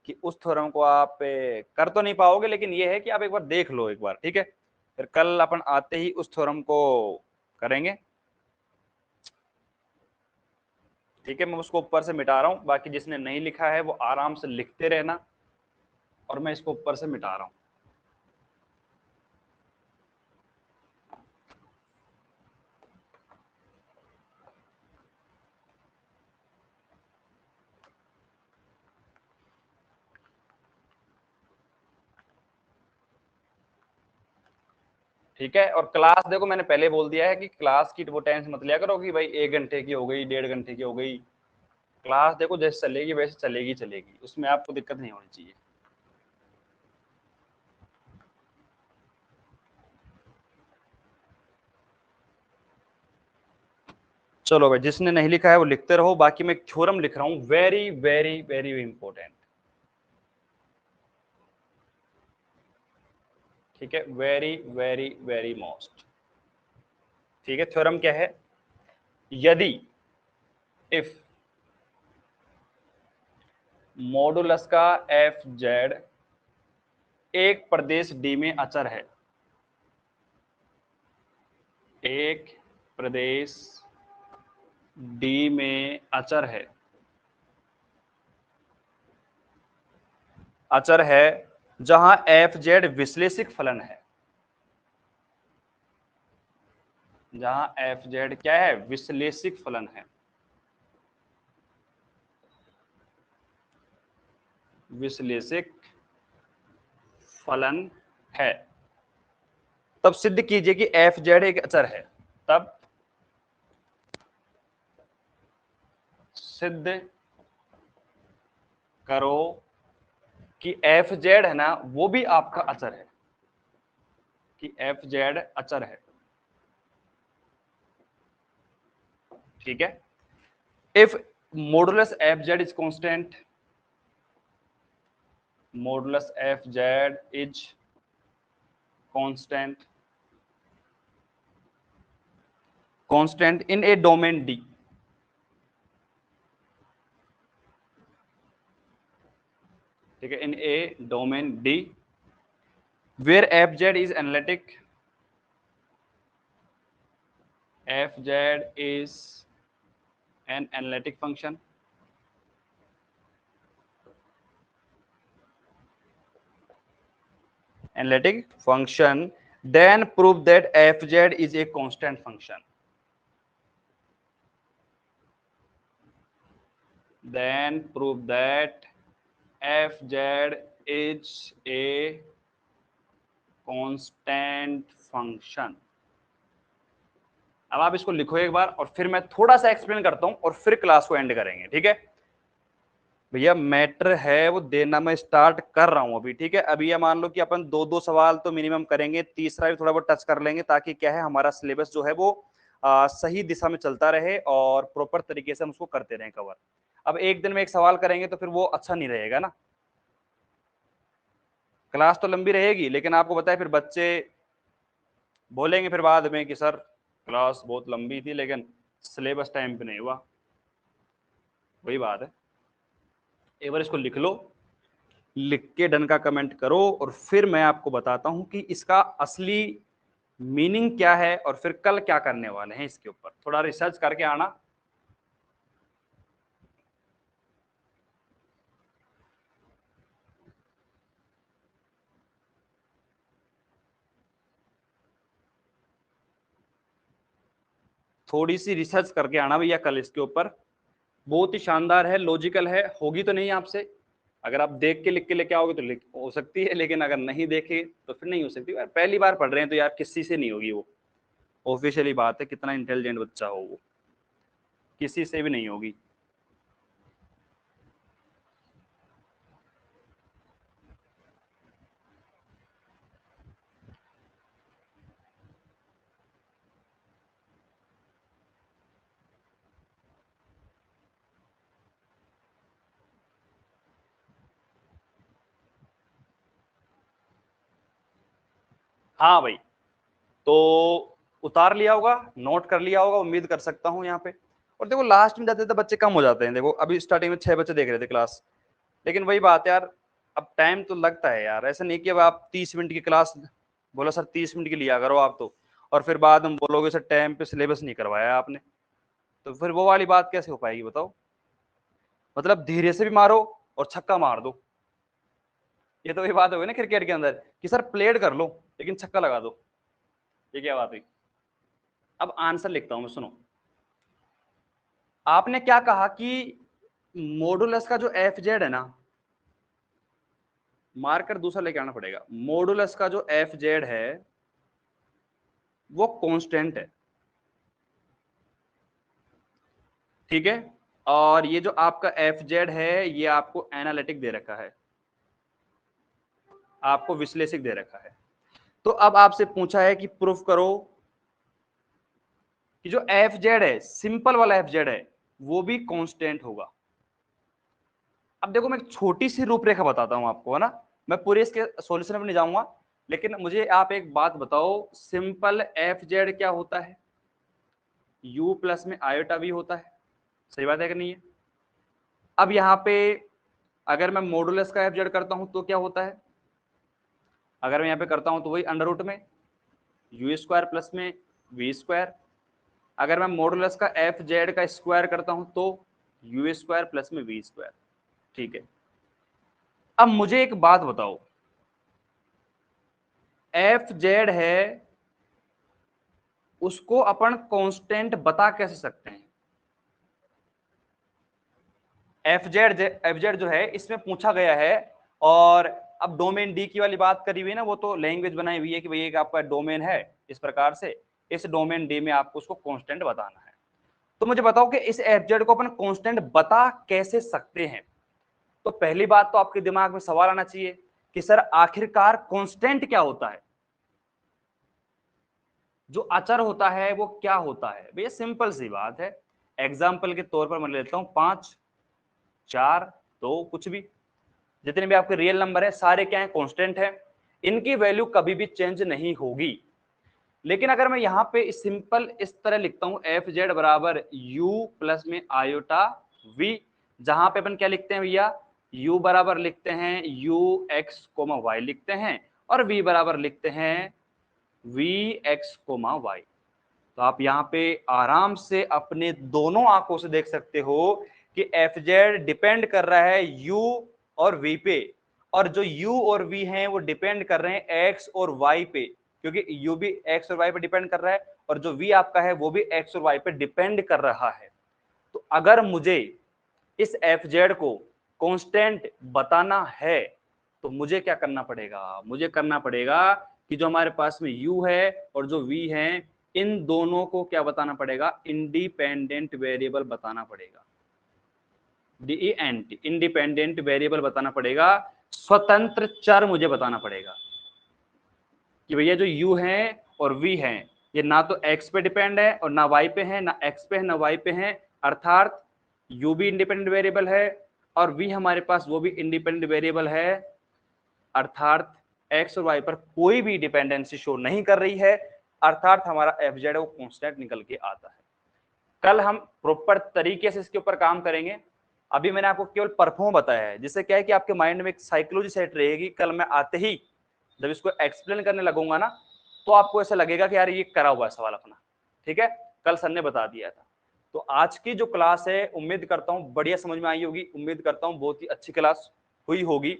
कि उस थ्योरम को आप कर तो नहीं पाओगे, लेकिन ये है कि आप एक बार देख लो एक बार, ठीक है। फिर कल अपन आते ही उस थ्योरम को करेंगे, ठीक है। मैं उसको ऊपर से मिटा रहा हूँ, बाकी जिसने नहीं लिखा है वो आराम से लिखते रहना, और मैं इसको ऊपर से मिटा रहा हूँ। ठीक है, और क्लास देखो मैंने पहले बोल दिया है कि क्लास की वो टेंशन मत लिया करो कि भाई 1 घंटे की हो गई, 1.5 घंटे की हो गई। क्लास देखो जैसे चलेगी वैसे चलेगी चलेगी, उसमें आपको दिक्कत नहीं होनी चाहिए। चलो भाई, जिसने नहीं लिखा है वो लिखते रहो, बाकी मैं थ्योरम लिख रहा हूं, वेरी वेरी वेरी इंपॉर्टेंट। ठीक है, वेरी वेरी वेरी मोस्ट। ठीक है, थ्योरम क्या है? यदि इफ मॉडुलस का एफ जेड एक प्रदेश डी में अचर है, एक प्रदेश डी में अचर है, अचर है जहां एफ जेड विश्लेषिक फलन है, जहां एफ जेड क्या है? विश्लेषिक फलन है, विश्लेषिक फलन है, तब सिद्ध कीजिए कि एफ जेड एक अचर है। तब सिद्ध करो कि एफ जेड है ना, वो भी आपका अचर है, कि एफ जेड अचर है। ठीक है, if modulus f z is constant, modulus f z is constant, constant in a domain D, ठीक है, in a domain D where f z is analytic, f z is an analytic function, analytic function, then prove that fz is a constant function, then prove that fz is a constant function। अब आप इसको लिखो एक बार और फिर मैं थोड़ा सा एक्सप्लेन करता हूं और फिर क्लास को एंड करेंगे। ठीक है भैया, मैटर है वो देना मैं स्टार्ट कर रहा हूं अभी। ठीक है, अभी ये मान लो कि अपन दो दो सवाल तो मिनिमम करेंगे, तीसरा भी थोड़ा बहुत टच कर लेंगे, ताकि क्या है हमारा सिलेबस जो है वो सही दिशा में चलता रहे और प्रॉपर तरीके से हम उसको करते रहें कवर। अब एक दिन में एक सवाल करेंगे तो फिर वो अच्छा नहीं रहेगा ना, क्लास तो लंबी रहेगी लेकिन आपको पता है फिर बच्चे बोलेंगे फिर बाद में कि सर क्लास बहुत लंबी थी लेकिन सिलेबस टाइम पे नहीं हुआ। वही बात है, एक बार इसको लिख लो, लिख के डन का कमेंट करो और फिर मैं आपको बताता हूं कि इसका असली मीनिंग क्या है और फिर कल क्या करने वाले हैं इसके ऊपर। थोड़ा रिसर्च करके आना। थोड़ी सी रिसर्च करके आना भैया कल इसके ऊपर, बहुत ही शानदार है, लॉजिकल है। होगी तो नहीं आपसे, अगर आप देख के लिख के लेके आओगे तो लिख हो सकती है, लेकिन अगर नहीं देखे तो फिर नहीं हो सकती। यार पहली बार पढ़ रहे हैं तो यार किसी से नहीं होगी वो, ऑफिशियली बात है, कितना इंटेलिजेंट बच्चा हो वो, किसी से भी नहीं होगी। हाँ भाई, तो उतार लिया होगा, नोट कर लिया होगा, उम्मीद कर सकता हूँ यहाँ पे। और देखो लास्ट में जाते थे बच्चे कम हो जाते हैं। देखो अभी स्टार्टिंग में 6 बच्चे देख रहे थे क्लास, लेकिन वही बात है यार, अब टाइम तो लगता है यार। ऐसा नहीं कि अब आप 30 मिनट की क्लास बोला सर 30 मिनट की लिया करो आप तो, और फिर बाद में बोलोगे सर टाइम पे सिलेबस नहीं करवाया आपने, तो फिर वो वाली बात कैसे हो पाएगी बताओ। मतलब धीरे से भी मारो और छक्का मार दो, ये तो वही बात हो गई ना क्रिकेट के अंदर कि सर प्लेड कर लो लेकिन छक्का लगा दो, ये क्या बात हुई। अब आंसर लिखता हूं मैं, सुनो। आपने क्या कहा कि मॉडुलस का जो एफ जेड है ना, मार्कर दूसरा लेके आना पड़ेगा, मॉडुलस का जो एफ जेड है वो कांस्टेंट है। ठीक है, और ये जो आपका एफ जेड है ये आपको एनालिटिक दे रखा है, आपको विश्लेषक दे रखा है। तो अब आपसे पूछा है कि प्रूफ करो कि जो एफ जेड है, सिंपल वाला एफ जेड है, वो भी कांस्टेंट होगा। अब देखो मैं एक छोटी सी रूपरेखा बताता हूं आपको, है ना, मैं पूरे इसके सॉल्यूशन में नहीं जाऊंगा, लेकिन मुझे आप एक बात बताओ, सिंपल एफ जेड क्या होता है? u प्लस में आयोटा v होता है, सही बात है कि नहीं है? अब यहाँ पे अगर मैं मॉडुलस का एफ जेड करता हूं तो क्या होता है? अगर मैं यहाँ पे करता हूं तो वही अंडर रूट में यू स्क्वायर प्लस में वी स्क्वायर। अगर मैं मॉडुलस का एफ जेड का स्क्वायर करता हूं तो यू स्क्वायर प्लस में वी स्क्वायर। ठीक है, अब मुझे एक बात बताओ, एफ जेड है, उसको अपन कांस्टेंट बता कैसे सकते हैं? एफ जेड जो है इसमें पूछा गया है, और अब डोमेन डी की वाली बात करी हुई है ना, वो तो लैंग्वेज बनाई हुई है कि भैया एक आपका डोमेन है इस प्रकार से, इस डोमेन डी में आपको उसको कांस्टेंट बताना है। तो मुझे बताओ कि इस एफ जेड को अपन कांस्टेंट बता कैसे सकते हैं? तो पहली बात तो आपके दिमाग में सवाल आना चाहिए कि सर आखिरकार कांस्टेंट क्या होता है? जो अचर होता है वो क्या होता है? भैया सिंपल सी बात है, एग्जाम्पल के तौर पर मैं लेता हूं 5, 4, 2, कुछ भी, जितने भी आपके रियल नंबर है सारे क्या है? कांस्टेंट है, इनकी वैल्यू कभी भी चेंज नहीं होगी। लेकिन अगर मैं यहाँ पे सिंपल इस तरह लिखता हूं एफ जेड बराबर u प्लस में आयोटा v, जहां पे अपन क्या लिखते हैं भैया? u बराबर लिखते हैं u x कोमा y लिखते हैं, और v बराबर लिखते हैं v x कोमा y। तो आप यहाँ पे आराम से अपने दोनों आंखों से देख सकते हो कि एफ जेड डिपेंड कर रहा है u और v पे, और जो u और v हैं वो डिपेंड कर रहे हैं x और y पे, क्योंकि u भी x और y पे डिपेंड कर रहा है, और जो v आपका है वो भी x और y पे डिपेंड कर रहा है। तो अगर मुझे इस एफ जेड को कांस्टेंट बताना है तो मुझे क्या करना पड़ेगा? मुझे करना पड़ेगा कि जो हमारे पास में u है और जो v है, इन दोनों को क्या बताना पड़ेगा? इंडिपेंडेंट वेरिएबल बताना पड़ेगा। इंडिपेंडेंट वेरिएबल बताना पड़ेगा, स्वतंत्र चर मुझे बताना पड़ेगा कि भैया जो u है और v है ये ना तो x पे डिपेंड है और ना y पे है, ना x पे है ना y पे है, अर्थात u भी इंडिपेंडेंट वेरिएबल है और v हमारे पास वो भी इंडिपेंडेंट वेरिएबल है, अर्थात x और y पर कोई भी डिपेंडेंसी शो नहीं कर रही है, अर्थात हमारा एफ जेड वो कांस्टेंट निकल के आता है। कल हम प्रॉपर तरीके से इसके ऊपर काम करेंगे, अभी मैंने आपको केवल परफॉर्म बताया है, जिससे क्या है कि आपके माइंड में एक साइकोलॉजी सेट रहेगी। कल मैं आते ही जब इसको एक्सप्लेन करने लगूंगा ना, तो आपको ऐसा लगेगा कि यार ये करा हुआ है सवाल अपना, ठीक है, कल सर ने बता दिया था। तो आज की जो क्लास है उम्मीद करता हूँ बढ़िया समझ में आई होगी, उम्मीद करता हूँ बहुत ही अच्छी क्लास हुई होगी,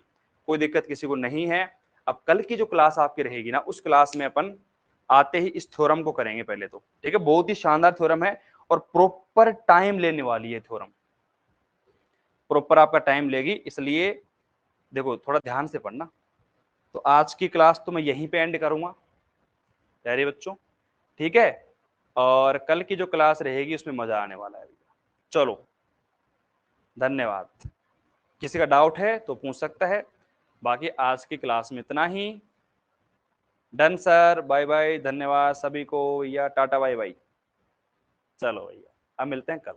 कोई दिक्कत किसी को नहीं है। अब कल की जो क्लास आपकी रहेगी ना, उस क्लास में अपन आते ही इस थ्योरम को करेंगे पहले तो, ठीक है, बहुत ही शानदार थ्योरम है और प्रॉपर टाइम लेने वाली है थ्योरम, प्रॉपर आपका टाइम लेगी, इसलिए देखो थोड़ा ध्यान से पढ़ना। तो आज की क्लास तो मैं यहीं पे एंड करूंगा प्यारे बच्चों, ठीक है, और कल की जो क्लास रहेगी उसमें मजा आने वाला है। चलो धन्यवाद। किसी का डाउट है तो पूछ सकता है, बाकी आज की क्लास में इतना ही। डन सर, बाय बाय, धन्यवाद सभी को भैया, टाटा बाय बाय। चलो भैया अब मिलते हैं कल।